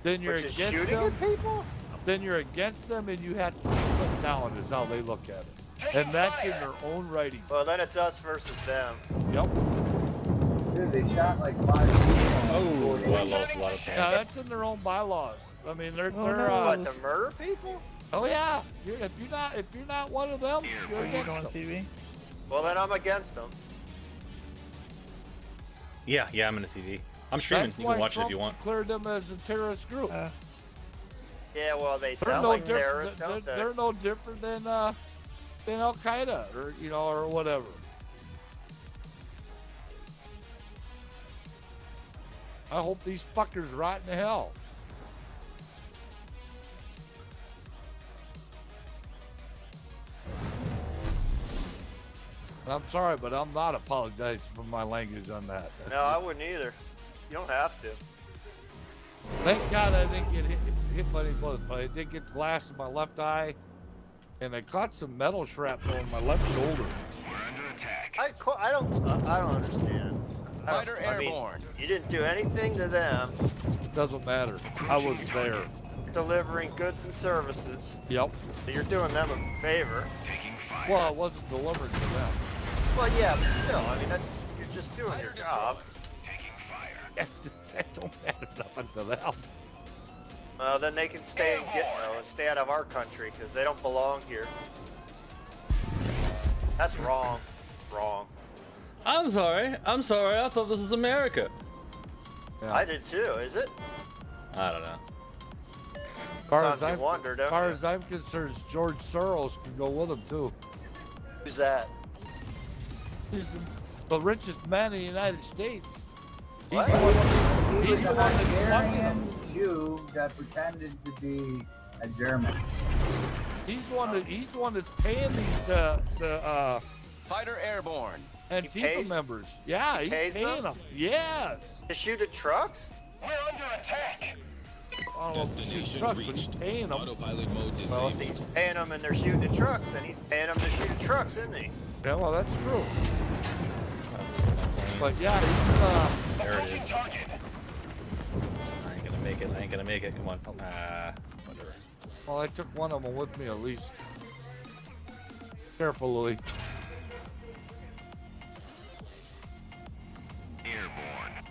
then you're Which is against shooting them. at people? Then you're against them, and you have to be put down. Is how they look at it, and that's in their own writing. Well, then it's us versus them. Yep. Dude, they shot like 5 people. Oh, I lost a lot of Yeah, time. that's in their own bylaws. I mean, they're no. What, to murder people? oh yeah. If you're not one of them, you're Are you against going them. CV? Well, then I'm against them. Yeah, I'm in a CD. I'm streaming. That's You why can watch Trump it if you want. declared them as a terrorist group. Yeah, well, they They're sound no like different. terrorists, don't they? They're no different than Al Qaeda or or whatever. I hope these fuckers rot in hell. I'm sorry, but I'm not apologizing for my language on that. No, I wouldn't either. You don't have to. Thank God I didn't get hit by any bullets, but I did get glass in my left eye, and I caught some metal shrapnel in my left shoulder. I don't understand. Fighter I mean, airborne. you didn't do anything to them. Doesn't matter. I was there. Delivering goods and services. Yep. So you're doing them a favor. Well, I wasn't delivering to them. Well, yeah, but still, I mean, you're just doing your job. That don't matter nothing to them. Well, then they can stay in Gitmo and stay out of our country because they don't belong here. That's wrong. Wrong. I'm sorry. I thought this was America. Yeah. I did too. Is it? I don't know. Sometimes you wonder, As don't far you? as I'm concerned, George Soros can go with them too. Who's that? He's the richest man in the United States. He's What? the one, He he's was the a one that's funding Hungarian them. Jew that pretended to be a German. He's the one that's paying these the Fighter airborne. Antifa pays- members. Yeah, he's pays paying them? them. Yes. To shoot at trucks? We're under attack. I don't know if it's his trust, but he's paying them. Autopilot mode Well, disabled. if he's paying them and they're shooting at trucks, then he's paying them to shoot at trucks, isn't he? Yeah, well, that's true. But yeah, he's There it is. Target. I ain't gonna make it. Come on. Whatever. well, I took one of them with me at least. Careful, Louie. Airborne.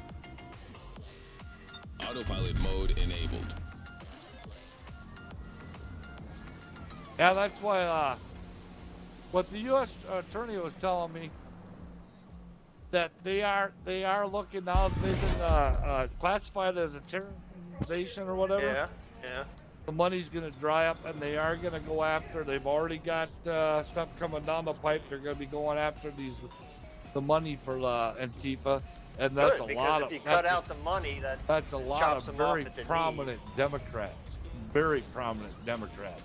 Autopilot mode enabled. Yeah, that's why, what the U.S. attorney was telling me, that they are looking now, they've been classified as a terrorist organization or whatever. Yeah, yeah. The money's going to dry up, and they are going to go after, they've already got stuff coming down the pipe. They're going to be going after the money for Antifa, and that's Good, a because lot if of, you cut out the money, that's a lot chops of them off very at the prominent Democrats. Very prominent Democrats.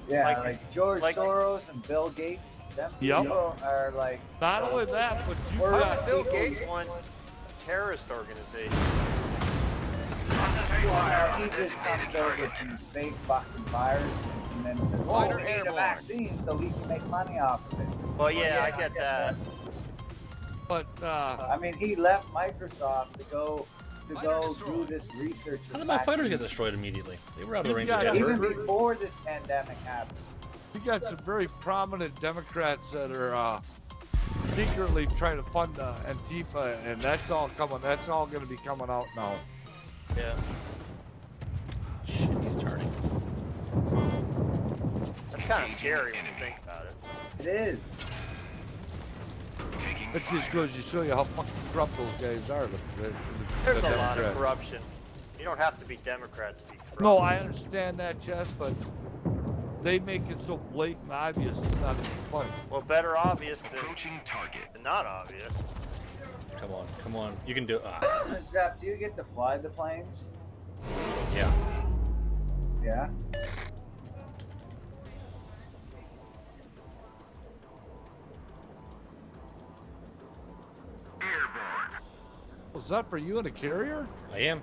Yeah, Like- like George like- Soros and Bill Gates. Them Yep. people are like. Not only that, but you Or- Why got would Bill Gates want terrorist organization? He just comes out with some fake fucking virus and then says, "Oh, Fighter we need a airborne. vaccine so he can make money off of it." Well, yeah, I get that. but I mean, he left Microsoft to go do this research. How with did my fighters get vaccines. destroyed immediately? They were out of You the range got of it. Zepher. Even before this pandemic happened. you got some very prominent Democrats that are secretly trying to fund Antifa, and that's all coming. That's all going to be coming out now. Yeah. Shit, he's turning. That's kind of scary when you think about it. It is. It just goes to show you how fucking corrupt those guys are. There's the a lot of Democrats. corruption. You don't have to be Democrat to be corrupt. No, I understand that, Chess, but they make it so blatant obvious it's not even funny. Well, better obvious Approaching target. than not obvious. Come on. You can do it. Zeph, do you get to fly the planes? Yeah. Yeah. Well, Zephyr, you in a carrier? I am.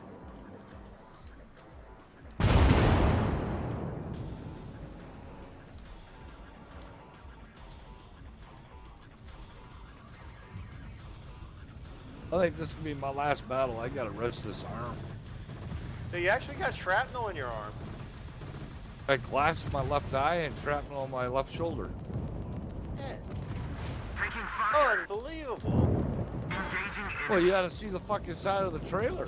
I think this could be my last battle. I gotta rest this arm. So you actually got shrapnel in your arm. I got glass in my left eye and shrapnel on my left shoulder. Yeah. Unbelievable. Well, you gotta see the fucking side of the trailer.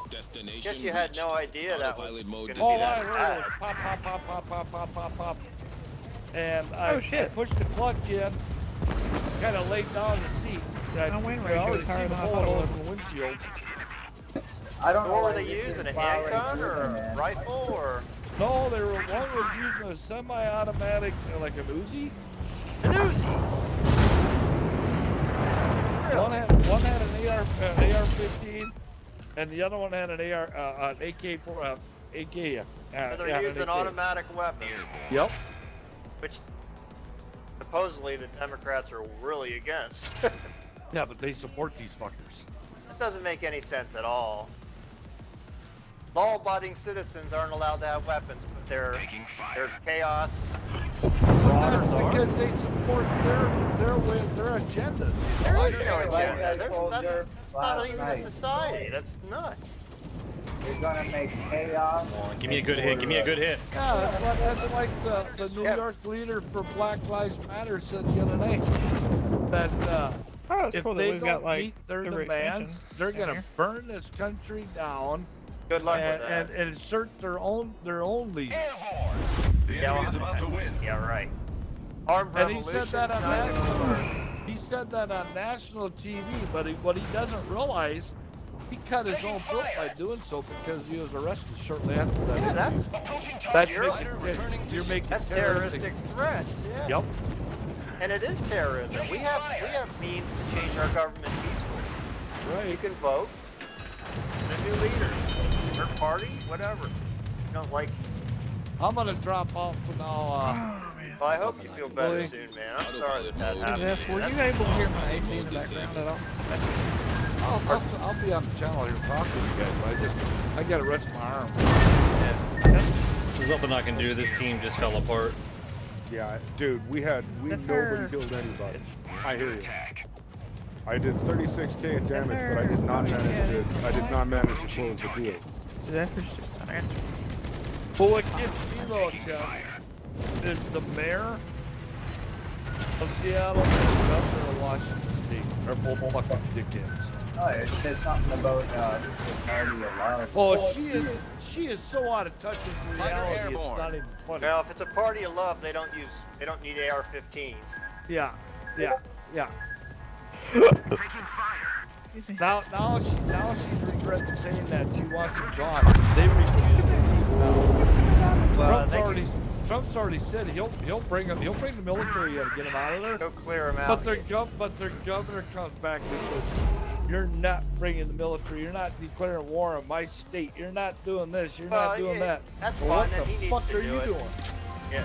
Destination. Guess you had reached. no idea that was Autopilot gonna mode be All I that heard bad. was pop, pop, pop, pop, pop, pop, pop, pop. And I shit. pushed the clutch in, kind of laid down in the seat. My wind ratio already is see higher the than I bullet thought it holes was. in the windshield. I don't know What were why they this using? A is plowing handgun through or them, a man. rifle or No, they were one was using a semi-automatic, like an Uzi. an Uzi? One had an AR-15, and the other one had an AK-4, AK. So yeah, they're an using AK. automatic weapons, Yep. which supposedly the Democrats are really against. Yeah, but they support these fuckers. That doesn't make any sense at all. Law-abiding citizens aren't allowed to have weapons, but they're chaos. That's because they support their agendas. There is no Like agenda. I There's, told that's you it's not last even a night. society. That's nuts. They're gonna make chaos. Come on, give me a good hit. Give me a good hit. Yeah, that's like the New Yeah. York leader for Black Lives Matter said the other night that Oh, it's if cool that they we've don't got like meet their every demands, extension they're in gonna here. burn this country down Good luck and, with that. and insert their own leaders. The enemy is about to win. Yeah, right. Armed And he said revolution's that on not gonna national. work. He said that on national TV, but what he doesn't realize, he cut his own throat by doing so because he was arrested shortly after that. Yeah, that's That's you're- you're making that's terroristic. terroristic threats. Yeah. Yep. And it is terrorism. We have means to change our government peacefully. You Right. can vote for a new leader, or party, whatever. You don't like. I'm gonna drop off for now. Well, I hope you feel better Boy. soon, man. I'm sorry that Autopilot happened. Zeph, were you able to hear my AC in the background at all? I'll be on the channel here talking to you guys, but I gotta rest my arm. There's nothing I can do. This team just fell apart. Yeah, dude, we nobody killed anybody. I hear you. I did 36K in damage, but I did not manage to close the deal. Zephyr's just not answering. But what gets me though, Jeff, is the mayor of Seattle and the governor of Washington State are both fucking dickheads. Oh, it said something about this is party of love. Oh, she is so out of touch with reality. It's airborne. not even funny. Well, if it's a party of love, they don't need AR-15s. Yeah. Excuse me. Now she's regretting saying that she wants him gone. They refuse to leave now. Well, Trump's already said he'll bring the military in to get him out of there. go clear them out. But their governor comes back and says, "You're not bringing the military. You're not declaring war on my state. You're not doing this. You're not doing yeah, that." That's Well, fine. what Then the he needs fuck to are do you it. doing? Yeah.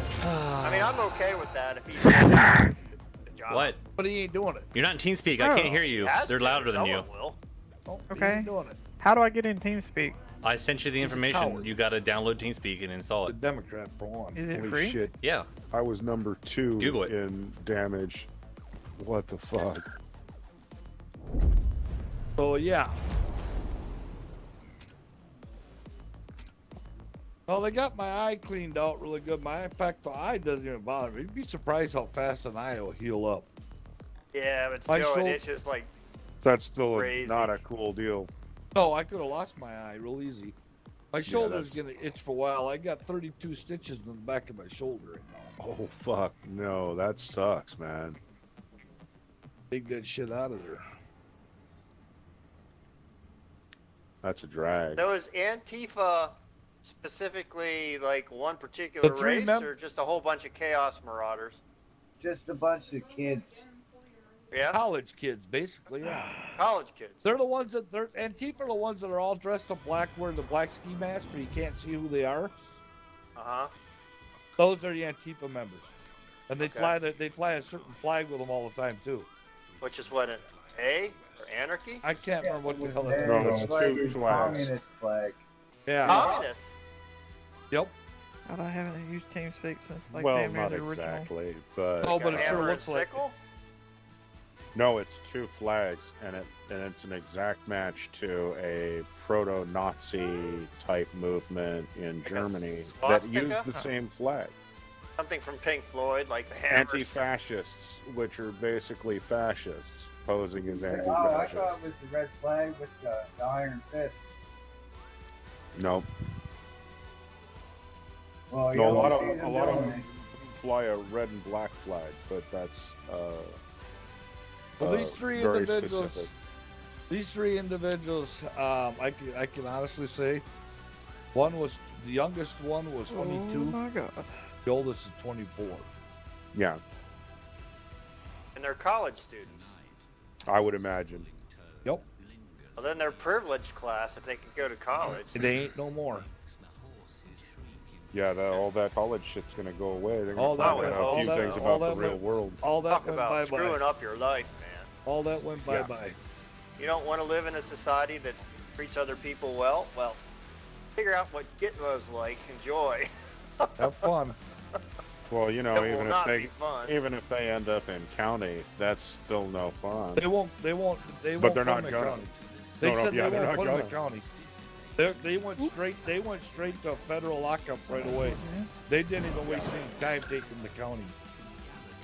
I mean, I'm okay with that if he's doing the job. What? But he ain't doing it. You're not in TeamSpeak. I Oh. can't hear you. He has They're to, louder than you. someone will. Oh, he Okay. ain't doing it. How do I get in TeamSpeak? I sent you the a information. coward. You gotta download TeamSpeak and install The it. Democrat for one. Is it Holy free? shit, Yeah. I was number 2 Google it. in damage. What the fuck? So yeah. Well, they got my eye cleaned out really good. In fact, the eye doesn't even bother me. You'd be surprised how fast an eye will heal up. Yeah, but My still, shoul- it's just like That's still Crazy. not a cool deal. No, I could have lost my eye real easy. My shoulder's that's- gonna itch for a while. I got 32 stitches in the back of my shoulder right now. Oh fuck, no, that sucks, man. Take that shit out of there. That's a drag. So is Antifa specifically like one particular The three race, or just a whole bunch of chaos marauders? Just a bunch of kids. Yeah, College kids, basically, yeah. college kids. They're the ones that Antifa are the ones that are all dressed up black, wearing the black ski mask, so you can't see who they are. Uh-huh. Those are the Antifa members, and they Okay. they fly a certain flag with them all the time too. Which is what, an A or anarchy? I can't remember what the hell Their it No, is. it's flag two is flags. communist flag. Yeah. Communists. Yep. God, I haven't used TeamSpeak since like Well, damn near not the original. exactly, but Oh, but it Hammer sure and looks like. sickle? no, it's two flags, and it's an exact match to a proto-Nazi type movement in Like a Germany that swastika? used the same flag. Something from Pink Floyd, like the hammer. Anti-fascists, which are basically fascists, posing as Oh, I anti-fascists. thought it was the red flag with the iron fist. Nope. Well, No, a you lot don't of see a lot of doing them fly a red and black flag, but that's Well, these three very individuals. specific. These three individuals, I can honestly say, the youngest one was 22, Oh my god. the oldest is 24. Yeah, And they're college students. I would imagine. Yep. Well, then they're privileged class if they can go to college. They ain't no more. Yeah, all that college shit's gonna go away. They're All gonna that find went- out a all few that- things all about the that real went- world. All that Talk went about bye screwing bye. up your life, man. All that went bye Yeah. bye. You don't want to live in a society that treats other people well? Well, figure out what Gitmo's like. Enjoy. Have fun. Well, you know, It will even if not they be fun. end up in county, that's still no fun. They won't. They won't But put they're not them in gonna. county. They No, said yeah, they they're won't not put them in gonna. county. They went straight. They went straight to federal lockup right away. Yeah. They didn't even waste any time taking the county.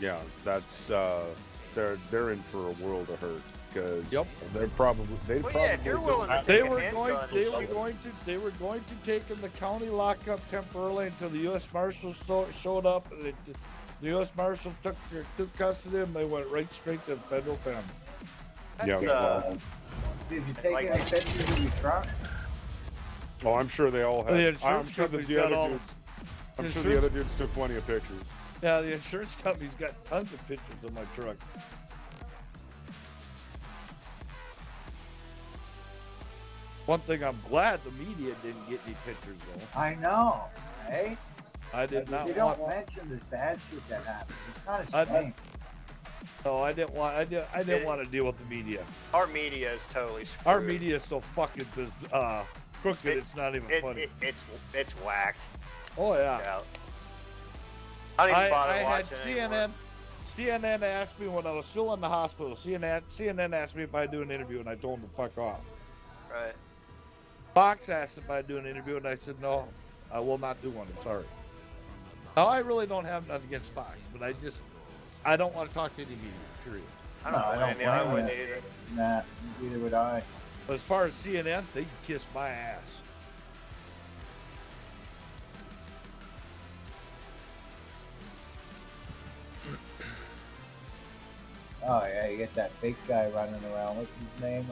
Yeah, that's they're in for a world of hurt because Yep. they'd probably Well, yeah, if you're willing to They take a were handgun going. and They were shoot. going to take in the county lockup temporarily until the U.S. Marshals showed up. And the U.S. Marshals took custody of them. They went right straight to federal family. Yeah, That's, well, Did you take Like- any pictures of your truck? oh, I'm sure they all had. The I'm insurance sure that company's the got other all. dudes. I'm the sure the insurance- other dudes took plenty of pictures. Yeah, the insurance company's got tons of pictures of my truck. One thing I'm glad the media didn't get any pictures though. I know, eh? I did not You want. don't mention the bad shit that happened. It's kind I- of shame. No, I didn't want. I didn't want to deal with the media. Our media is totally screwed. Our media is so fucking crooked. It's not even funny. It's whacked Oh yeah. out. I don't even bother I had watching anymore. CNN asked me when I was still in the hospital. CNN asked me if I'd do an interview, and I told them to fuck off. Right. Fox asked if I'd do an interview, and I said no, I will not do one. I'm sorry. Now I really don't have nothing against Fox, but I don't want to talk to any media. Period. I don't No, I blame don't you. I blame wouldn't you. either. Nah, neither would I. But as far as CNN, they can kiss my ass. Oh yeah, you get that fake guy running around. What's his name?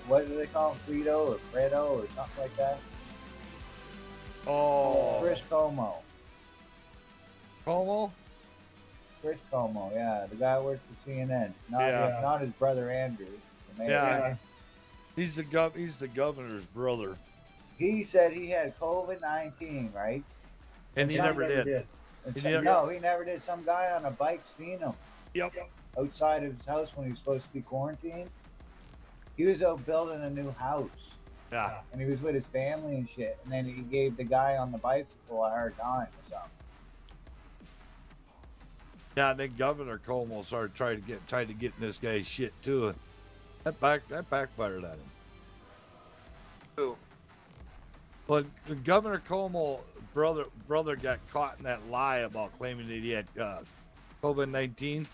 What do they call him? Frito or Fredo or something like that? Oh, Chris Como. Como? Chris Como, yeah, the guy who works for CNN. Not his brother Andrew. the mayor. Yeah. He's the governor's brother, He said he had COVID-19, right? and he Some never guy did. And He some- never- no, he never did. Some guy on a bike seen him Yep. outside of his house when he was supposed to be quarantined. He was out building a new house, Yeah. and he was with his family and shit. And then he gave the guy on the bicycle a hard time or something. Yeah, and then Governor Como started tried to get in this guy's shit too. That backfired at him. Who? But the Governor Como brother got caught in that lie about claiming that he had COVID-19.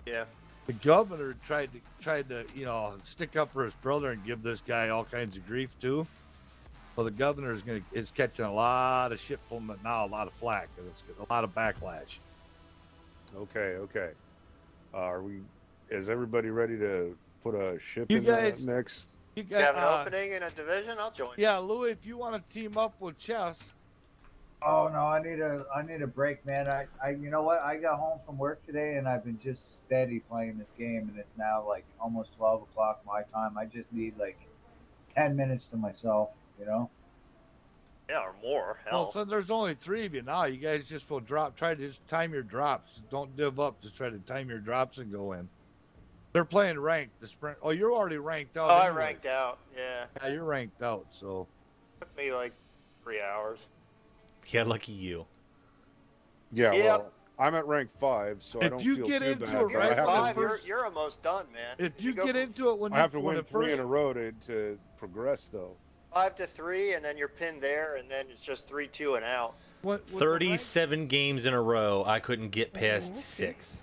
Yeah. The governor tried to stick up for his brother and give this guy all kinds of grief too. Well, the governor is catching a lot of shit from it now, a lot of flack, and it's a lot of backlash. Okay. Is everybody ready to put a ship You in guys- the mix? You You have an got opening in a division? I'll join. yeah, Louis, if you want to team up with Chess, Oh no, I need a break, man. You know what? I got home from work today and I've been just steady playing this game, and it's now like almost 12 o'clock my time. I just need like 10 minutes to myself, you know? Yeah, or more. Hell. well, so there's only 3 of you now. You guys just will try to just time your drops. Don't give up. Just try to time your drops and go in. They're playing ranked. The sprint. Oh, you're already ranked out. Oh, I anyway. ranked out. Yeah. Yeah, you're ranked out. So Took me like 3 hours. Yeah, lucky you. Yeah, Yep. well, I'm at rank 5, so I If don't you feel get too into bad. a but You're I rank at have to- five. first- You're almost done, man. if you go get from into it when I have to when win it 3 first, in a row to progress, though. 5 to 3, and then you're pinned there, and then it's just 3, 2, and out. with the 37 games in a row, I couldn't get past okay. 6.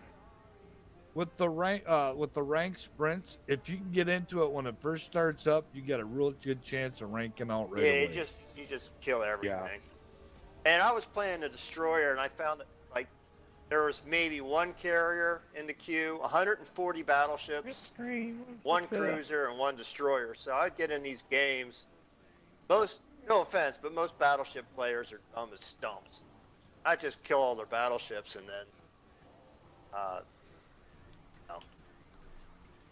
with the rank sprints, if you can get into it when it first starts up, you got a real good chance of ranking out right Yeah, away. you just kill everything. And I was playing the destroyer, and I found that like there was maybe 1 carrier in the queue, 140 battleships, Great. 1 cruiser, and 1 destroyer. So I'd get in these games. Most, no offense, but most battleship players are dumb as stumps. I just kill all their battleships, and then, no.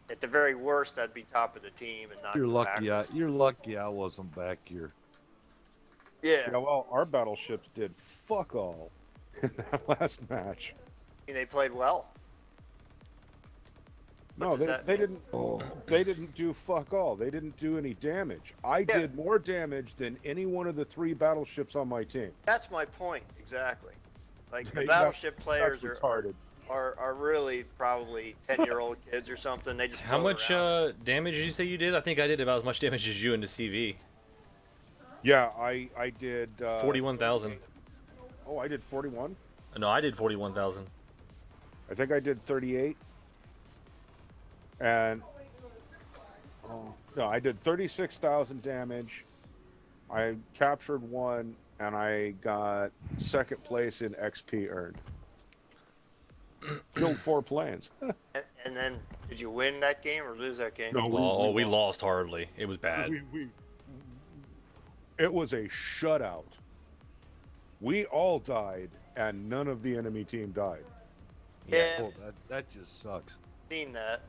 At the very worst, I'd be top of the team and not. You're go lucky. backwards. You're lucky. I wasn't back here. Yeah. Yeah, well, our battleships did fuck all in that last match. I mean, they played well. What No, does that they mean? didn't. They didn't do fuck all. They didn't do any damage. I Yeah. did more damage than any one of the 3 battleships on my team. That's my point exactly. Like the Hey, battleship that's players retarded. are really probably 10-year-old kids or something. They just How float much around. damage did you say you did? I think I did about as much damage as you into CV. Yeah, I did 41,000. Oh, I did 41. No, I did 41,000. I think I did 38. And no, I did 36,000 damage. I captured 1, and I got 2nd place in XP earned. Killed 4 planes. And then did you win that game or lose that game? No, Oh, we lost hardly. It was bad. It was a shutout. We all died, and none of the enemy team died. Yeah, Oh, that just sucks. seen that.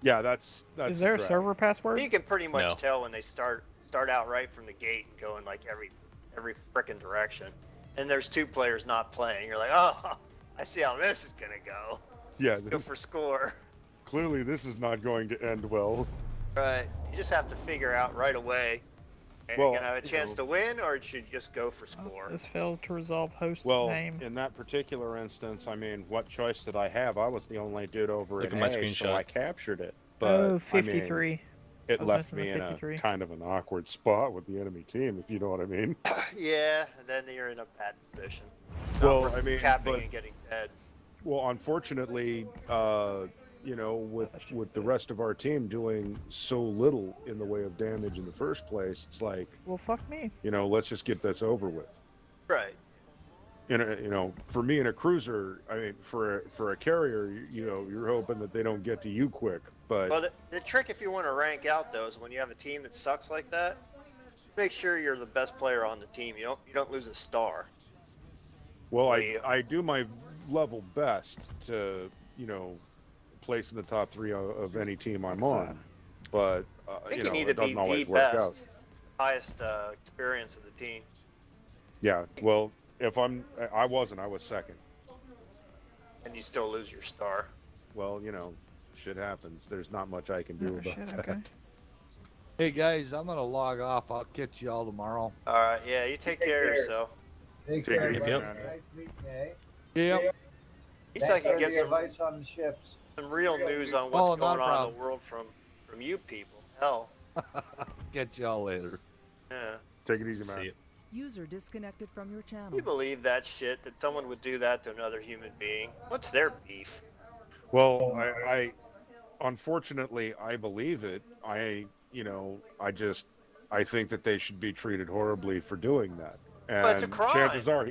Yeah, that's Is there a crap. server password? You can pretty much No. tell when they start out right from the gate and go in like every frickin' direction. And there's 2 players not playing. You're like, oh, I see how this is gonna go. Yeah, Let's go for score. clearly this is not going to end well. Right. You just have to figure out right away. Are Well, you gonna have a you chance know- to win, or should you just go for score? This failed to resolve host Well, name. in that particular instance, I mean, what choice did I have? I was the only dude over Look in at my A, so screenshot. I captured it. But Oh, I mean, 53. it was left missing me the in a 53. kind of an awkward spot with the enemy team, if you know what I mean. Yeah, and then you're in a bad position. Well, Not I mean, capping but- and getting dead. Well, unfortunately, you know, with the rest of our team doing so little in the way of damage in the first place, it's like, Well, fuck me. you know, let's just get this over with. Right. You know, for me in a cruiser, I mean, for a carrier, you know, you're hoping that they don't get to you quick. But Well, the trick if you want to rank out though is when you have a team that sucks like that, make sure you're the best player on the team. You don't lose a star. well, Well, I do my level best to, you know, place in the top 3 of any team I'm on. But I think you you know, need it to be doesn't always the work out. best, highest experience of the team. Yeah. Well, if I wasn't. I was 2nd. And you still lose your star. Well, you know, shit happens. There's not much I can do Oh, about shit, that. okay. Hey guys, I'm gonna log off. I'll catch you all tomorrow. All right, yeah, you take care of yourself. Take Take care, it easy, buddy. man. Nice meeting you, eh? Yep. At least I Thanks can for get the some advice on the ships. real news on what's Oh, going no on in problem. the world from you people. Hell, Catch y'all later. yeah. Take it easy, man. See ya. User disconnected from your channel. You believe that shit that someone would do that to another human being? What's their beef? Well, unfortunately, I believe it. I think that they should be treated horribly for doing that. But it's a And crime. chances are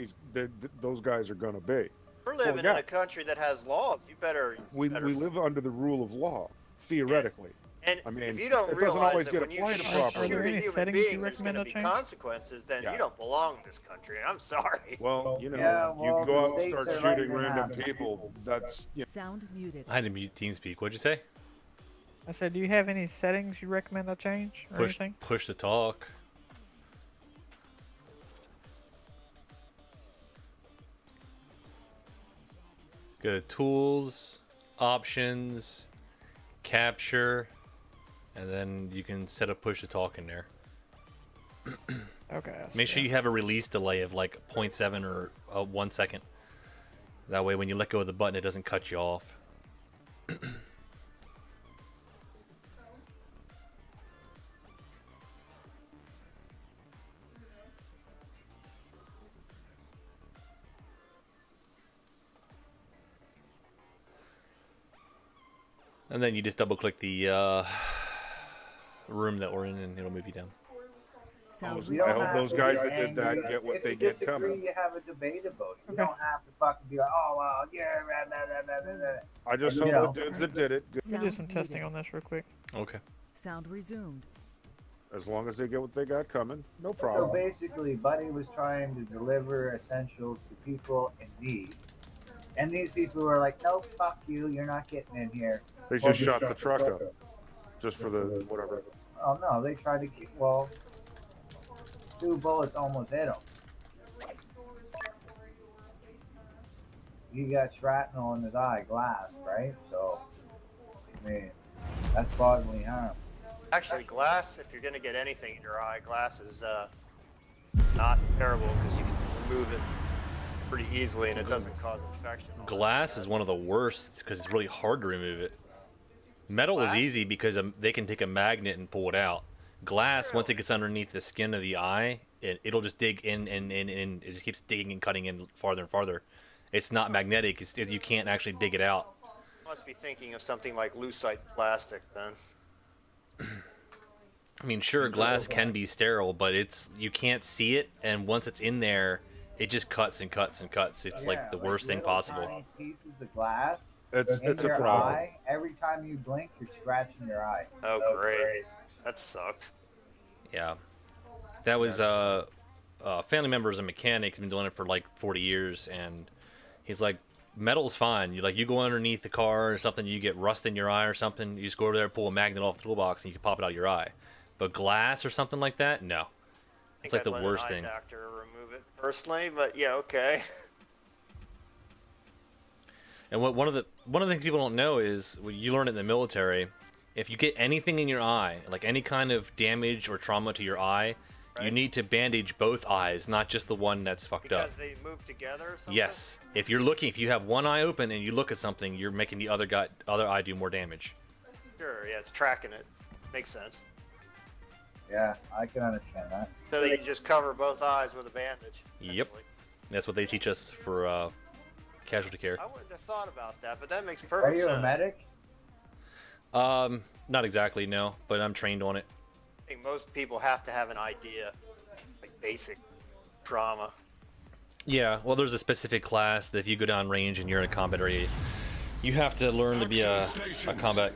those guys are going to be. We're living in a country that has laws. You better. We live under the rule of law, theoretically. And I mean, if you don't it doesn't realize always that get when you applied shoot properly. Are there a any human settings you being, there's going recommend to I be change? consequences, then Yeah. you don't belong in this country. I'm sorry. Well, Yeah, you well, go out and the start states are shooting letting it random happen. people. That's Sound muted. I had to mute TeamSpeak. What'd you say? I said, do you have any settings you recommend I change or anything? Push to talk. Go to tools, options, capture, and then you can set a push to talk in there. Okay. I Make see. sure you have a release delay of like 0.7 or 1 second. That way when you let go of the button, it doesn't cut you off. And then you just double click the room that we're in and it'll move you down. Sound You don't I hope have those to guys be that did that angry. get what If they you get disagree, coming. You have a debate about it. You Okay. don't have to fucking be like, oh well, yeah, blah, blah, blah, blah, blah. I just You hope know. the dudes that did it, Let me do Sound some muted. testing on this real quick. Okay. Sound resumed. as long as they get what they got coming, no So problem. basically, Buddy was trying to deliver essentials to people in need. And these people were like, no, fuck you, you're not getting in here. They just shot the truck up, just for the whatever. Oh no, they tried to keep, well, 2 bullets almost hit him. He got shrapnel in his eye, glass, right? So, I mean, that's bodily harm. Actually, glass, if you're going to get anything in your eye, glass is not terrible because you can remove it pretty easily and it doesn't cause infection. Glass is one of the worst because it's really hard to remove it. Metal is Glass? easy because they can take a magnet and pull it out. Glass, once it gets underneath the skin of the eye, it'll just dig in and it just keeps digging and cutting in farther and farther. It's not magnetic. You can't actually dig it out. Must be thinking of something like lucite plastic then. I mean, sure, glass can be sterile, but you can't see it, and once it's in there, it just cuts and cuts and cuts. It's like the worst thing little possible. Tiny pieces of glass It's in a your problem. eye. Every time you blink, you're scratching your eye. Oh, great. That sucked. Yeah, that was family member is a mechanic. He's been doing it for like 40 years, and he's like, metal's fine. You go underneath the car or something, you get rust in your eye or something. You just go over there, pull a magnet off the toolbox, and you can pop it out of your eye. But glass or something like that, no. It's like I'd the let worst an eye thing. doctor remove it personally, but yeah, okay. And one of the things people don't know is you learn it in the military. If you get anything in your eye, like any kind of damage or trauma to your eye, you Right. need to bandage both eyes, not just the one that's fucked up. Because they move together or something? Yes. If you have one eye open and you look at something, you're making the other eye do more damage. Sure, yeah, it's tracking it. Makes sense. Yeah, I can understand that. So that you just cover both eyes with a bandage. Yep. essentially. That's what they teach us for casualty care. I wouldn't have thought about that, but that makes Are perfect you sense. a medic? Not exactly, no, but I'm trained on it. I think most people have to have an idea, like basic trauma. Yeah, well, there's a specific class that if you go down range and you're in a combat area, you have to learn to be a combat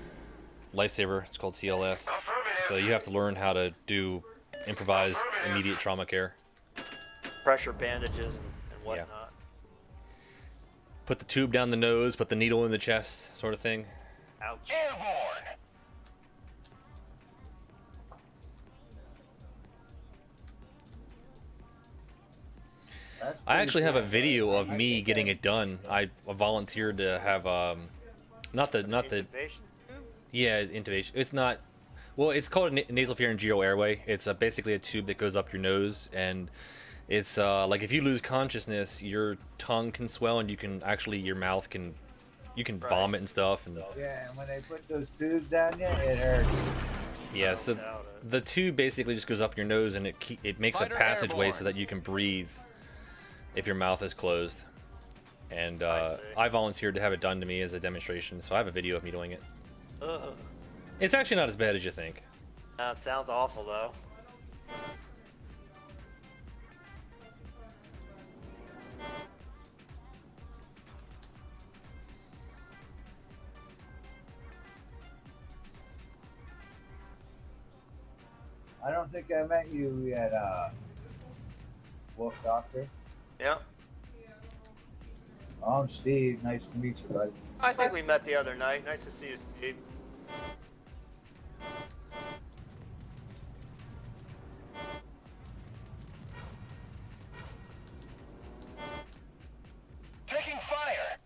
lifesaver. It's called CLS. So you have to learn how to do improvised immediate trauma care. Pressure bandages and whatnot. Put the tube down the nose, put the needle in the chest, sort of thing. Ouch. That's I pretty actually have a cool. video of me getting it done. I volunteered to have not the Intubation? yeah, intubation. It's not. Well, it's called a nasopharyngeal airway. It's basically a tube that goes up your nose, and it's like if you lose consciousness, your tongue can swell, and your mouth can, you can Right. vomit and stuff. And Yeah, and when they put those tubes down you, it hurts. yeah, so doubt it. the tube basically just goes up your nose, and it makes a passageway so that you can breathe if your mouth is closed. And I see. I volunteered to have it done to me as a demonstration, so I have a video of me doing it. Ugh. It's actually not as bad as you think. It sounds awful though. I don't think I met you yet, Wolf Doctor. Yep. I'm Steve. Nice to meet you, bud. I think we met the other night. Nice to see you, Steve. Taking fire.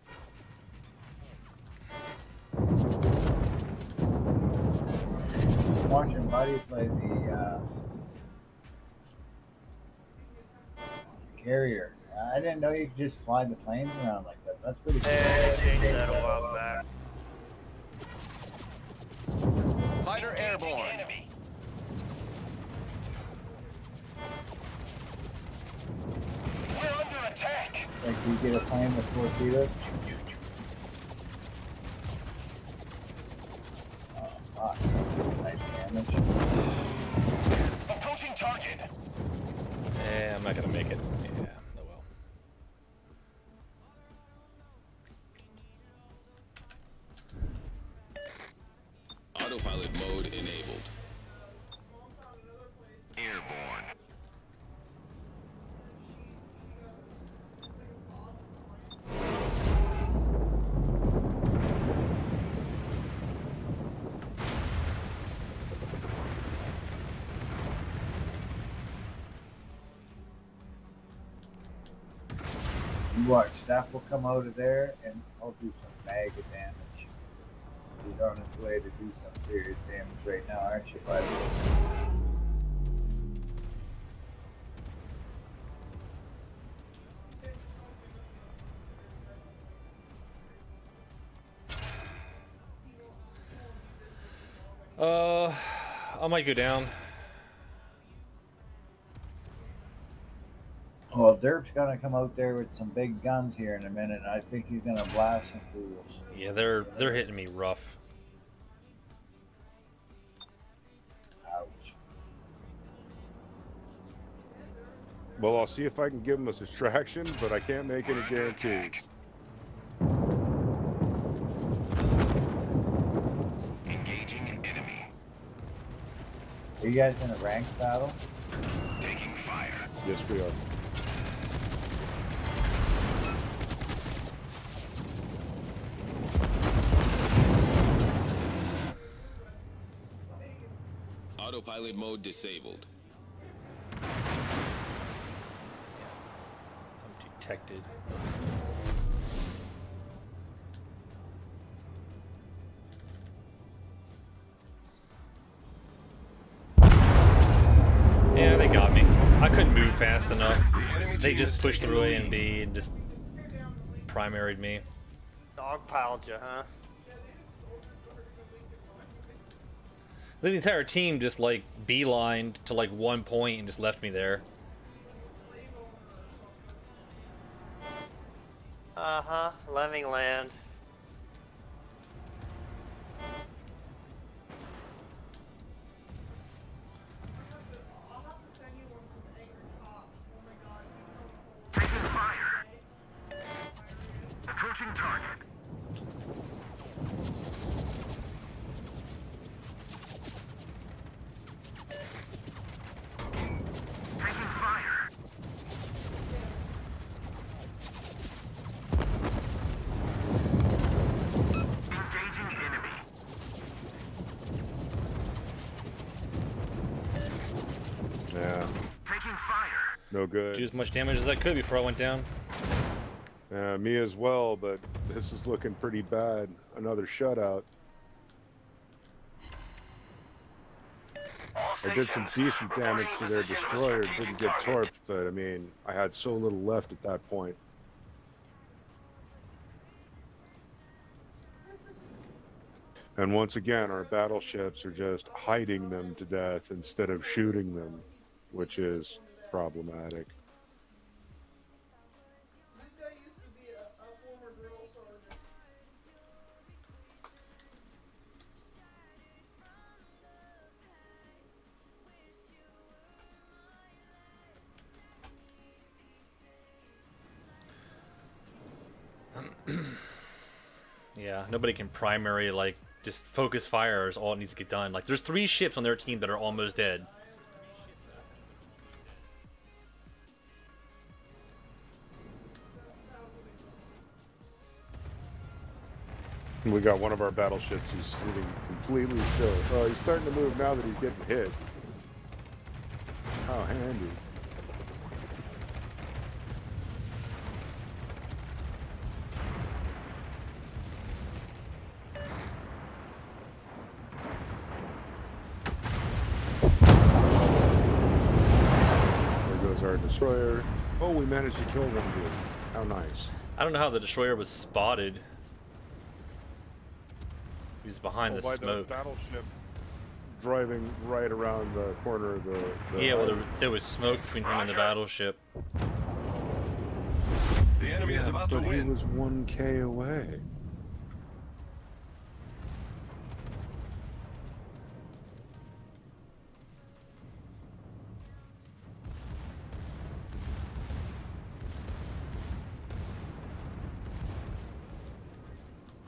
Watching buddy play the carrier. I didn't know you could just fly the planes around like that. That's pretty cool. They changed that a while back. Fighter airborne. We're under attack. Like you get a plane with torpedoes. Oh, fuck. Nice damage. Approaching target. Eh, I'm not gonna make it. Yeah, oh well. Autopilot mode enabled. Airborne. You watch, Zeph will come out of there and I'll do some mega damage. He's on his way to do some serious damage right now, aren't you, bud? I might go down. Well, Derp's gonna come out there with some big guns here in a minute. I think he's gonna blast some fools. Yeah, they're hitting me rough. Ouch. Well, I'll see if I can give him a distraction, but I can't make any guarantees. Engaging an enemy. Are you guys in a ranked battle? Taking fire. Yes, we are. Autopilot mode disabled. I'm detected. Yeah, they got me. I couldn't move fast enough. They just pushed through A and B and just primaried me. Dogpiled you, huh? The entire team just like beelined to like one point and just left me there. Uh-huh. Lemming land. Taking fire. Approaching target. Taking fire. Engaging enemy. Yeah, Taking fire. no Do good. as much damage as I could before I went down. Me as well, but this is looking pretty bad. Another shutout. I did some decent damage to their destroyer, didn't get torped, but I mean, I had so little left at that point. And once again, our battleships are just hiding them to death instead of shooting them, which is problematic. Yeah, nobody can primary, like, just focus fire is all it needs to get done. Like, there's 3 ships on their team that are almost dead. We got one of our battleships who's sitting completely still. Oh, he's starting to move now that he's getting hit. How handy. There goes our destroyer. Oh, we managed to kill one dude. How nice. I don't know how the destroyer was spotted. He was behind the by smoke. The battleship driving right around the corner of the Yeah, well, there was smoke between him and the battleship. The enemy is about to but he win. was 1K away.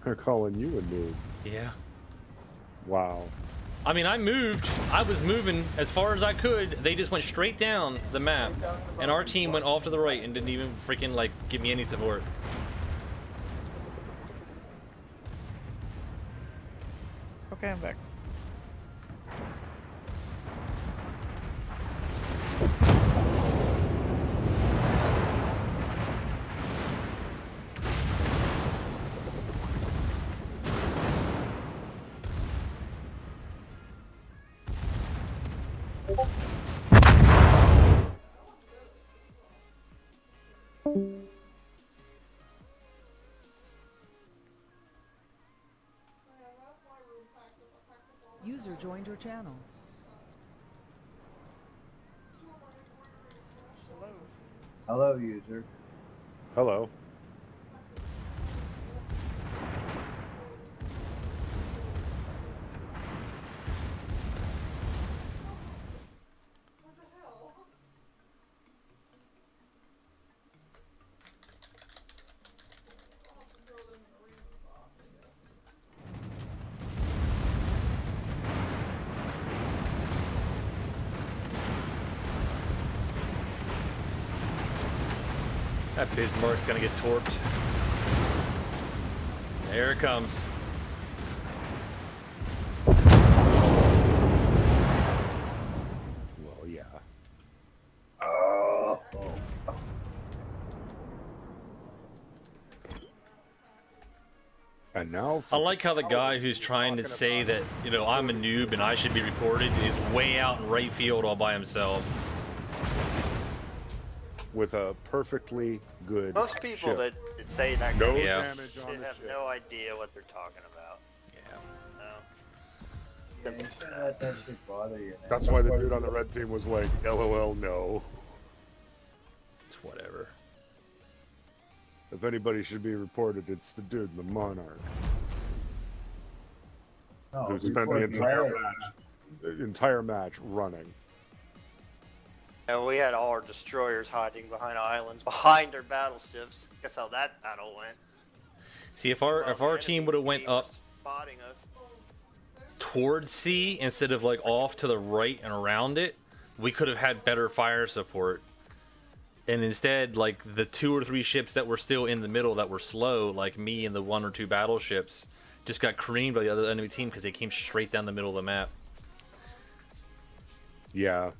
They're calling you a noob. Yeah. Wow. I mean, I moved. I was moving as far as I could. They just went straight down the map. And our team went off to the right and didn't even freaking, like, give me any support. Okay, I'm back. User joined your channel. Hello, user. Hello. That Bismarck's gonna get torped. There it comes. Well, yeah. And now I like how the guy who's trying to say that, you know, I'm a noob and I should be reported is way out in right field all by himself. with a perfectly good Most people ship. that say that No kind of damage shit on the have ship. no idea what they're talking about. Yeah. No. Yeah, you shouldn't let that shit bother you, man. That's why the dude on the red team was like, LOL, no. It's whatever. If anybody should be reported, it's the dude in the Monarch. No, Who spent the report entire match running. And we had all our destroyers hiding behind islands, behind our battleships. Guess how that battle went. See, if our team would have went up spotting us. towards C instead of like off to the right and around it, we could have had better fire support. And instead, like the 2 or 3 ships that were still in the middle that were slow, like me and the 1 or 2 battleships, just got creamed by the other enemy team because they came straight down the middle of the map. Yeah.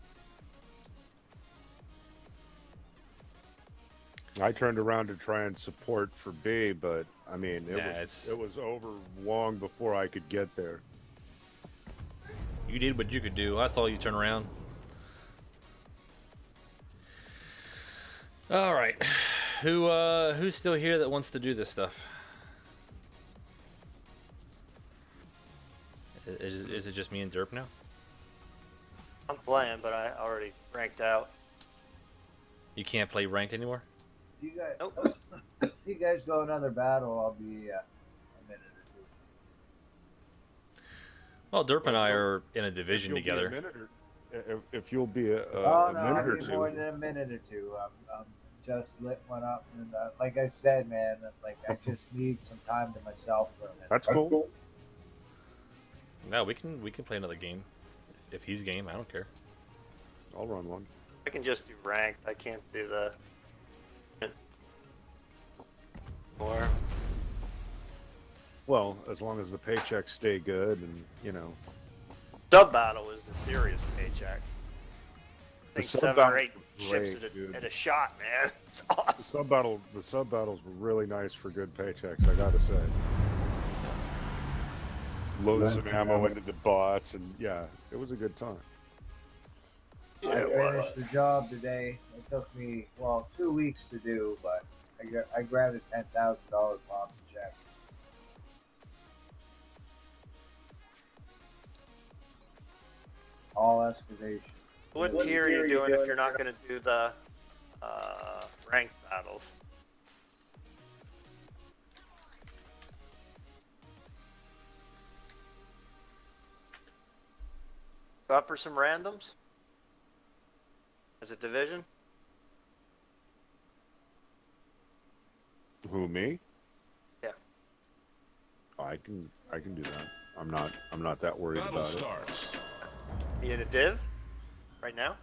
I turned around to try and support for B, but I mean, it was over long before I could get there. You did what you could do. I saw you turn around. All right, who's still here that wants to do this stuff? Is it just me and Derp now? I'm playing, but I already ranked out. You can't play ranked anymore? You guys, Nope. if you guys go another battle, I'll be a minute or Well, Derp and I are in a If division you'll be a together. minute or- if you'll be a two. Oh no, minute I'll or be two. more than a minute or two. just lit one up, and like I said, man, like I just need some time to myself for a minute. That's cool. No, we can play another game. If he's game, I don't care. I'll run one. I can just do ranked. I can't do the more. Well, as long as the paychecks stay good, and you know. Sub battle is the serious paycheck. I think sub 7 or battle 8 was ships great, dude. at a shot, man. It's The awesome. sub battles were really nice for good paychecks, I gotta say. Load some ammo into the bots, and yeah, it was a good time. I finished the job today. It took me 2 weeks to do, but I grabbed a $10,000 off the check. All excavation. What tier are you doing if you're not going to do the ranked battles? Go up for some randoms? As a division? Who, me? Yeah. I can do that. I'm not that worried Battle about it. starts. You in a div? Right now?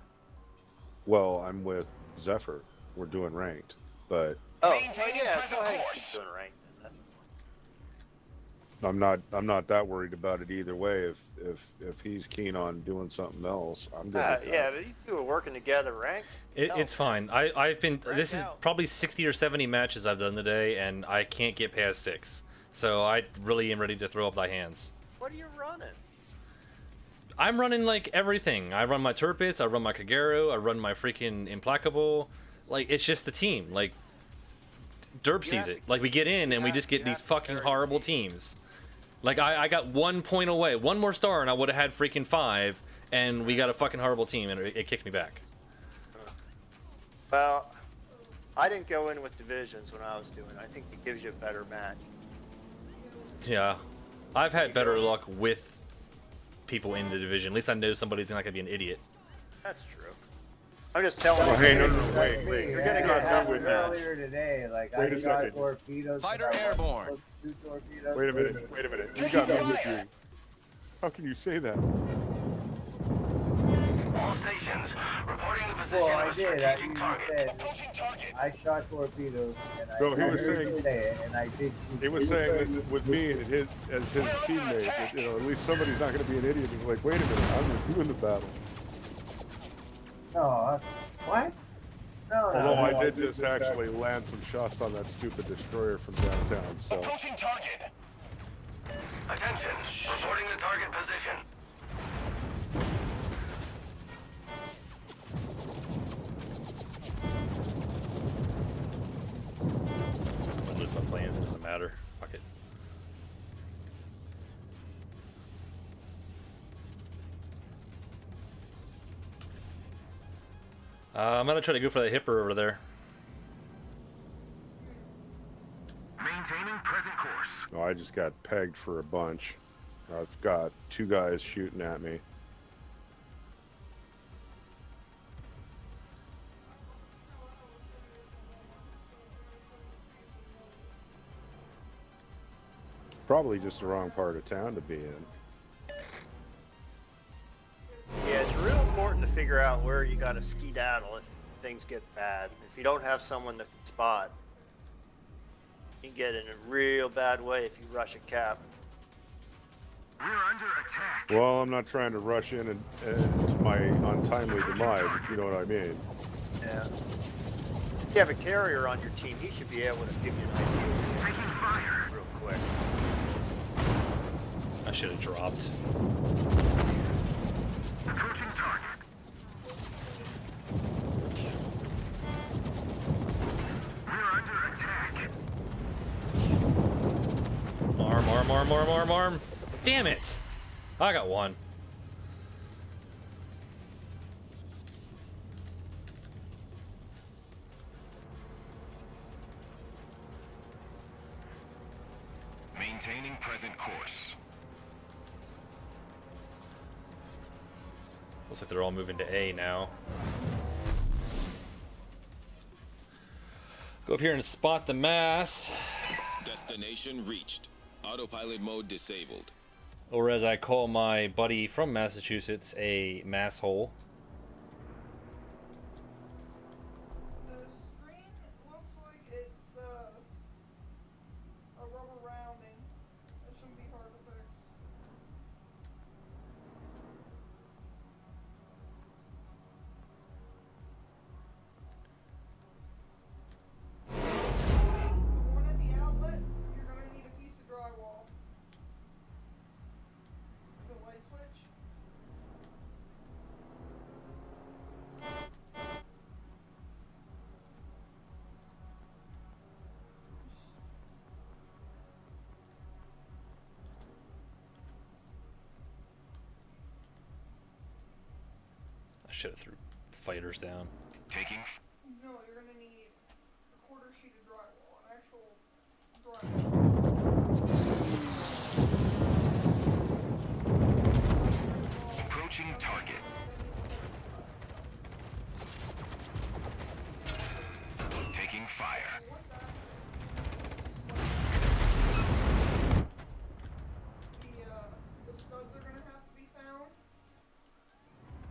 Well, I'm with Zephyr. We're doing ranked, but Oh, yeah, go ahead. Keep doing ranked. I'm not that worried about it either way. If he's keen on doing something else, I'm good. With that. Yeah, but you two are working together ranked. It's fine. I've been. This is out. probably 60 or 70 matches I've done today, and I can't get past 6. So I really am ready to throw up thy hands. What are you running? I'm running like everything. I run my Turpits, I run my Kagero, I run my freaking Implacable. Like, it's just the team. Like, Derp sees it. Like, we get in and we just get these fucking horrible teams. Like, I got 1 point away. One more star and I would have had freaking 5, and we got a fucking horrible team, and it kicked me back. Well, I didn't go in with divisions when I was doing it. I think it gives you a better match. Yeah. I've had better luck with people in the division. At least I know somebody's not going to be an idiot. That's true. I'm just telling you. Hey, no, wait. You're gonna get happened done with that. earlier today. Like Wait I a got second. torpedoes. Fighter airborne. 2 torpedoes. Wait a minute. You got me with you. How can you say that? All stations, reporting the position Well, I of a did. strategic target. Said I shot torpedoes, and No, he I was heard saying- you say it, and I did. He was saying that with me and his teammate, that, you know, at least somebody's not going to be an idiot. He's like, wait a minute, I'm doing the battle. No, what? No, Although no. I did just actually land some shots on that stupid destroyer from downtown. So Approaching target. Attention, reporting the target position. If I lose my plans, it doesn't matter. Fuck it. I'm gonna try to go for the hipper over there. Maintaining present course. no, I just got pegged for a bunch. I've got 2 guys shooting at me. Probably just the wrong part of town to be in. Yeah, it's real important to figure out where you got to skedaddle if things get bad. If you don't have someone that can spot, you can get in a real bad way if you rush a cap. We're under attack. Well, I'm not trying to rush in and to my untimely demise, if you know what I mean. Yeah. If you have a carrier on your team, he should be able to give you an idea Taking fire. real quick. I should have dropped. Approaching target. We're under attack. Arm. Damn it! I got 1. Maintaining present course. Looks like they're all moving to A now. Go up here and spot the mass. Destination reached. Autopilot mode disabled. Or as I call my buddy from Massachusetts, a mass hole. The screen looks like it's a rubber rounding. That shouldn't be hard to fix. The one at the outlet, you're gonna need a piece of drywall. The light switch. I should have threw fighters down. Taking. No, you're gonna need a quarter sheet of drywall, an actual drywall. Approaching target. Taking fire. The studs are gonna have to be found,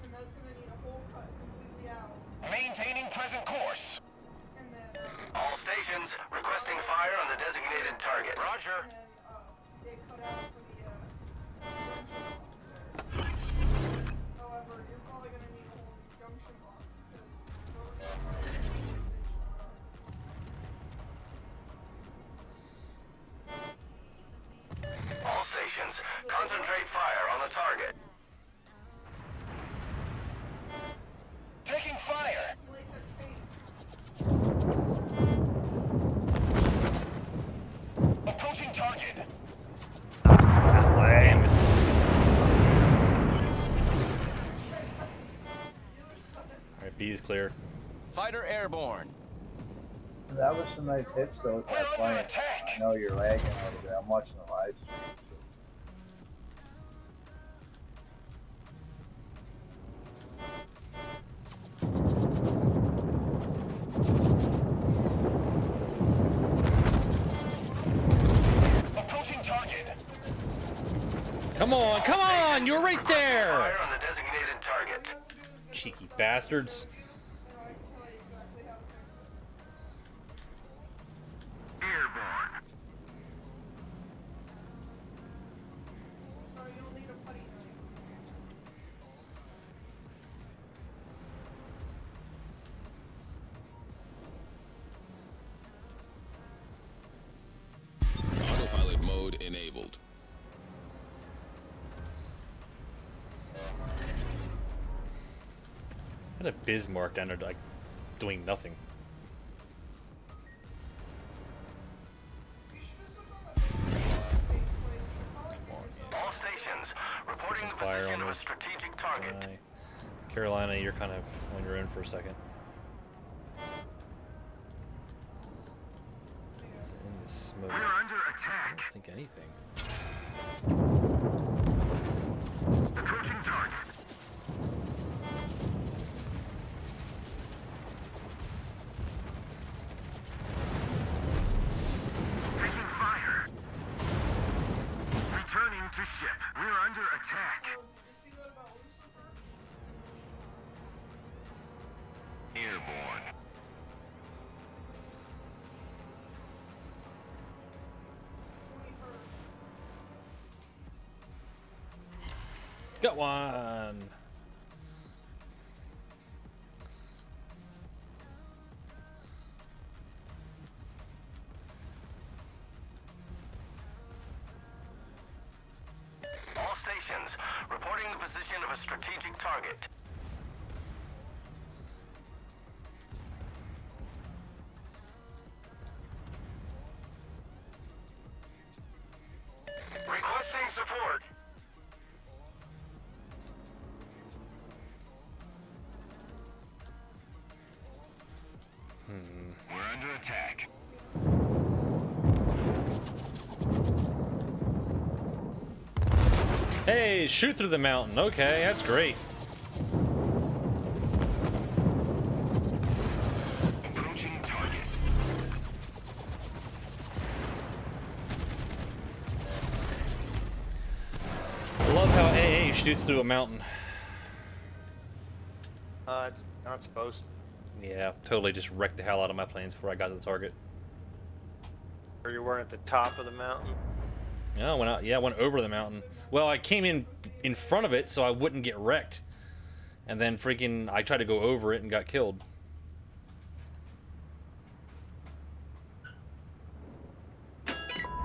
and that's gonna need a hole cut completely out, Maintaining present course. and then All stations requesting fire on the designated target. Roger. it cut out for the junction box there. However, you're probably gonna need a whole new junction box because All stations concentrate fire on the target. Taking fire. like a tape. Approaching target. Damn it. Alright, B is clear. Fighter airborne. That was some nice hits though. We're under Playing. attack. I know you're lagging a little bit. I'm watching the live stream. Approaching target. Come on, come on! You're right there! Fire on the designated target. Cheeky bastards. And I can tell you exactly how to fix it. Airborne. You'll need a putty knife. Autopilot mode enabled. I had a Bismarck down there, like, doing nothing. You should have looked on the page, like, All stations reporting the Fire position on of a this strategic target. guy. Carolina, you're kind of on your own for a second. It's in the smoke. We're under attack. I don't think anything. Approaching target. Taking fire. Returning to ship. We're under attack. did you see that about Lucifer? Airborne. Got one! All stations reporting the position of a strategic target. Requesting support. We're under attack. Hey, shoot through the mountain. Okay, that's great. Approaching target. shoots through a mountain. It's not supposed to. Yeah, totally just wrecked the hell out of my planes before I got to the target. Or you weren't at the top of the mountain. Yeah, I went out. Yeah, I went over the mountain. Well, I came in front of it so I wouldn't get wrecked, and then freaking I tried to go over it and got killed.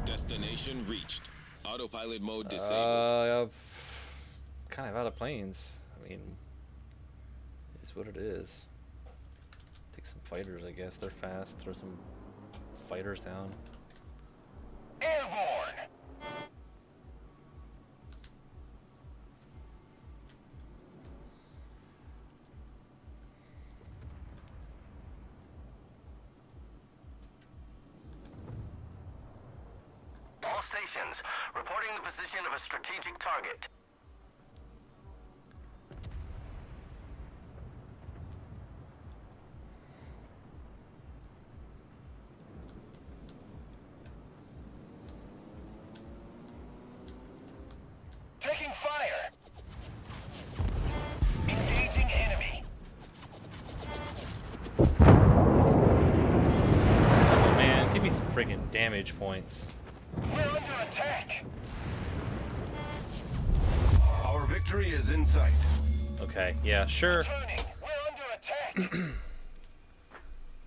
Destination reached. Autopilot mode disabled. Kind of out of planes. I mean, it's what it is. Take some fighters, I guess. They're fast. Throw some fighters down. Airborne. All stations, reporting the position of a strategic target. Taking fire. Engaging enemy. Oh man, give me some freaking damage points. We're under attack. Our victory is in sight. Okay, yeah, sure. Turning. We're under attack.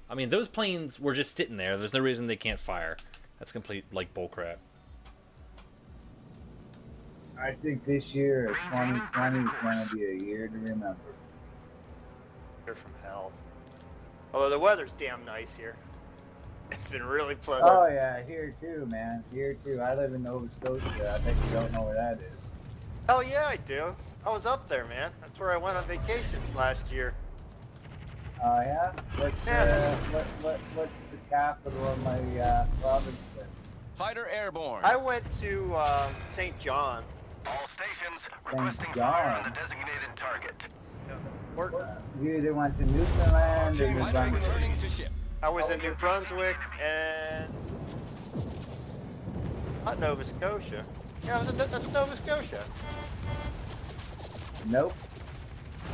I mean, those planes were just sitting there. There's no reason they can't fire. That's complete, like, bullcrap. I think this year, 2020, is going to be a year to remember. You're from hell. Although the weather's damn nice here. It's been really pleasant. Oh yeah, here too, man. Here too. I live in Nova Scotia. I bet you don't know where that is. Hell yeah, I do. I was up there, man. That's where I went on vacation last year. Oh yeah? What's the capital of my province then? Fighter airborne. I went to St. John. All stations, requesting John. fire on the designated target. You either went to Newfoundland or New Brunswick. I was in New Brunswick and not Nova Scotia. Yeah, that's Nova Scotia. Nope.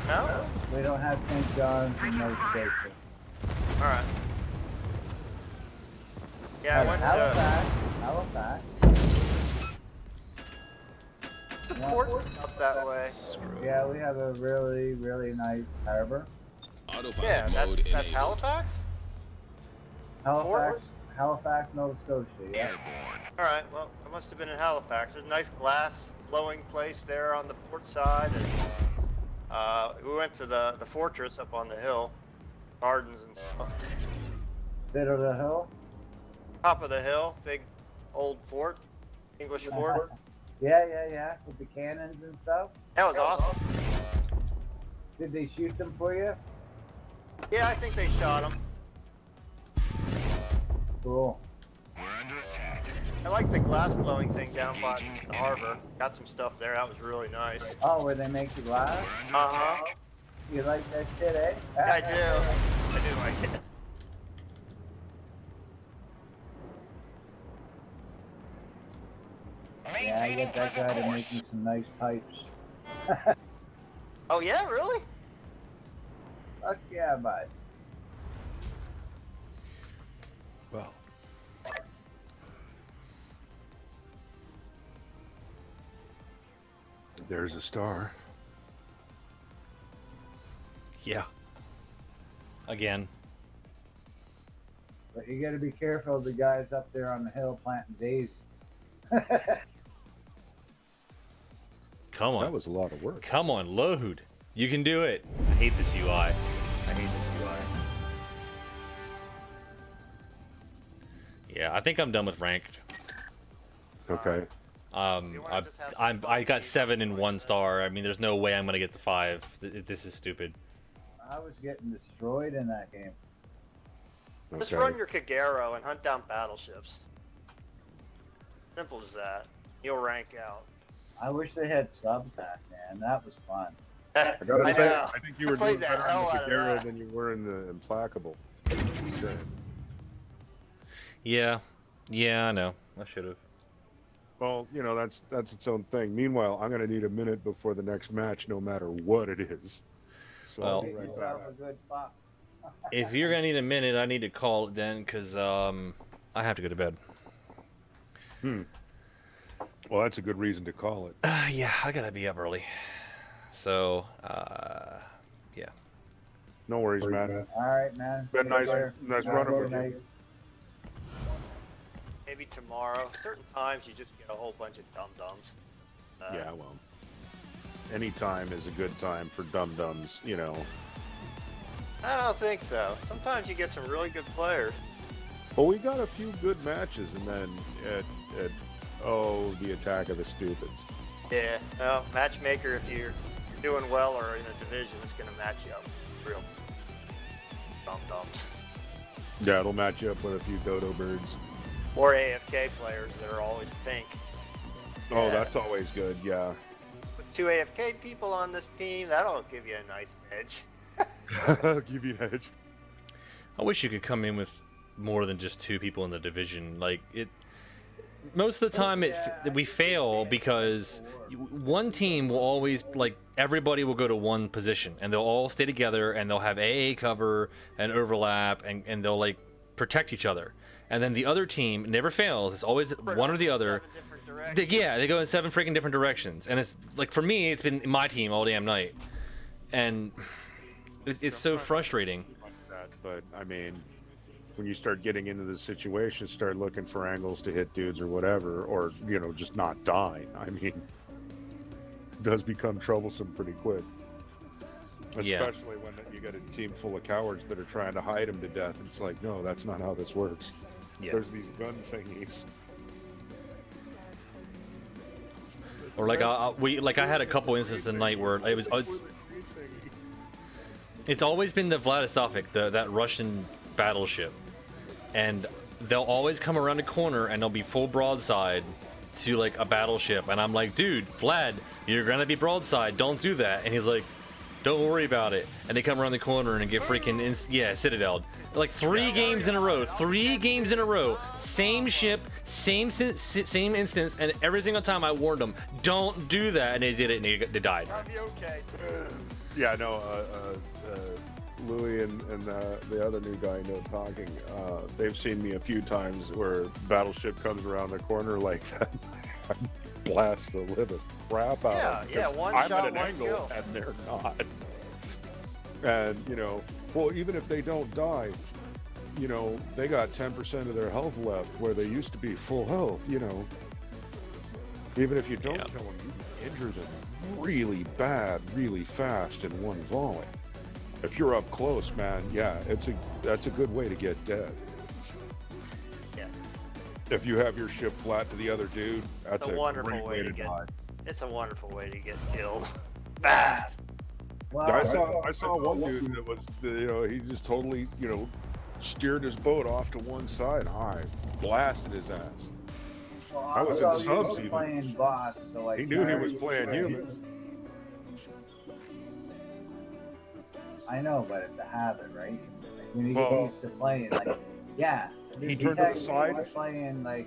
No? We don't have St. John's in Nova Scotia. All right. Yeah, I went Halifax. to support up that way. Yeah, we have a really, really nice harbor. Autopilot Yeah, mode that's enabled. Halifax? Halifax, Nova Scotia. Yeah. All right, well, I must have been in Halifax. There's a nice glass blowing place there on the port side. And, we went to the fortress up on the hill, gardens and stuff. Citadel Hill. Top of the hill, big old fort, English fort. Yeah. With the cannons and stuff. That was awesome. Did they shoot them for you? Yeah, I think they shot him. Cool. We're under attack. I like the glass blowing thing down by the harbor. Got some stuff there. That was really nice. Oh, where they make the glass? Uh-huh. You like that shit, eh? Yeah, I do. I do like it. Yeah, I get that guy to make me some nice pipes. Oh, yeah? Really? Fuck yeah, bud. Well, there's a star. Yeah. Again. But you gotta be careful of the guys up there on the hill planting daisies. Come on. That was a lot of work. Come on, load. You can do it. I hate this UI. I hate this UI. Yeah, I think I'm done with ranked. Okay. I got 7 in 1 star. I mean, there's no way I'm gonna get the 5. This is stupid. I was getting destroyed in that game. Just Okay. run your Kagero and hunt down battleships. Simple as that. You'll rank out. I wish they had subs back, man. That was fun. I gotta say, know. I think you I were doing played the better hell on out the of Kagero that. than you were in the Implacable. So, Yeah. Yeah, I know. I should have. Well, you know, that's its own thing. Meanwhile, I'm gonna need a minute before the next match, no matter what it is. So I'll Well, be Get right yourself back. a good pop. if you're gonna need a minute, I need to call it then, cause I have to go to bed. Well, that's a good reason to call it. Yeah, I gotta be up early. So, yeah. No worries, man. All right, man. Been nice, Have nice a running good with you. night. Maybe tomorrow. Certain times you just get a whole bunch of dum-dums. Yeah, well, any time is a good time for dum-dums, you know. I don't think so. Sometimes you get some really good players. Well, we got a few good matches, and then the attack of the stupids. Yeah. Well, matchmaker, if you're doing well or in a division, is going to match you up with real dum-dums. Yeah, it'll match you up with a few dodo birds. Or AFK players that are always pink. Oh, Yeah. that's always good. Yeah. With 2 AFK people on this team, that'll give you a nice edge. I'll give you an edge. I wish you could come in with more than just 2 people in the division. Like it, most of the time we fail because one team will always, like, everybody will go to one position and they'll all stay together and they'll have AA cover and overlap and they'll like protect each other. And then the other team never fails. It's always one or the other. 7 different directions. They go in 7 freaking different directions. And it's like, for me, it's been my team all damn night. And it's so frustrating. But I mean, when you start getting into the situation, start looking for angles to hit dudes or whatever, or, you know, just not die. I mean, it does become troublesome pretty quick. Yeah. Especially when you got a team full of cowards that are trying to hide him to death. It's like, no, that's not how this works. Yeah. There's these gun thingies. Or like I had a couple instances tonight where it's always been the Vladislavik, that Russian battleship, and they'll always come around a corner and they'll be full broadside to like a battleship, and I'm like, dude, Vlad, you're gonna be broadside, don't do that. And he's like, don't worry about it. And they come around the corner and get freaking Citadel. Like 3 games in a row, same ship, same instance, and every single time I warned them, don't do that, and they did it, and they died. I'll be okay. Yeah, no, Louis and the other new guy I know talking, they've seen me a few times where battleship comes around the corner like that. I blast the living crap out of them. Yeah, 'Cause one I'm shot, at an one angle kill. and they're not. And, you know, well, even if they don't die, you know, they got 10% of their health left where they used to be full health, you know. Even if you don't kill them, you can injure them really bad, really fast in one volley. If you're up close, man, yeah, that's a good way to get dead. Yeah. If you have your ship flat to the other dude, that's It's a a wonderful great way to get. die. It's a wonderful way to get killed. Fast. Well, Yeah, I saw one dude that was, you know, he just totally, you know, steered his boat off to one side. I blasted his ass. well, I was also, in he subs was even. playing boss, so like He knew he now was he's playing humans. I know, but it's a habit, right? Like, when you Well- get used to playing, like, yeah. He turned to the actually side. was playing like.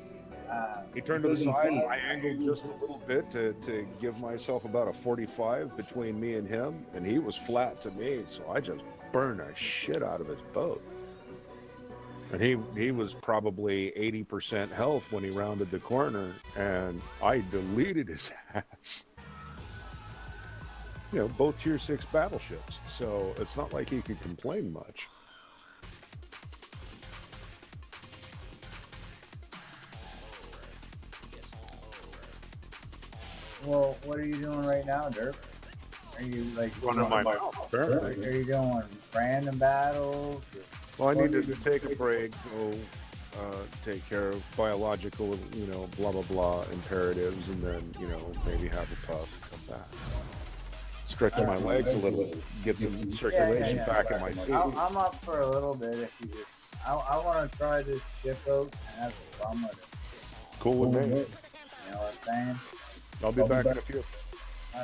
He turned to the side, and BBP. I angled just a little bit to give myself about a 45 between me and him, and he was flat to me, so I just burned the shit out of his boat. And he was probably 80% health when he rounded the corner, and I deleted his ass. You know, both tier 6 battleships, so it's not like he could complain much. Well, what are you doing right now, Derp? Are you like Running my mouth, apparently. Are you doing random battles? Well, I need to take a break, go take care of biological, you know, blah, blah, blah imperatives, and then, you know, maybe have a puff and come back. Stretch my legs a little, get some circulation back in my feet. I'm up for a little bit if you just. I want to try this ship out and have some fun with it. Cool with me. You know what I'm saying? I'll be back in a few.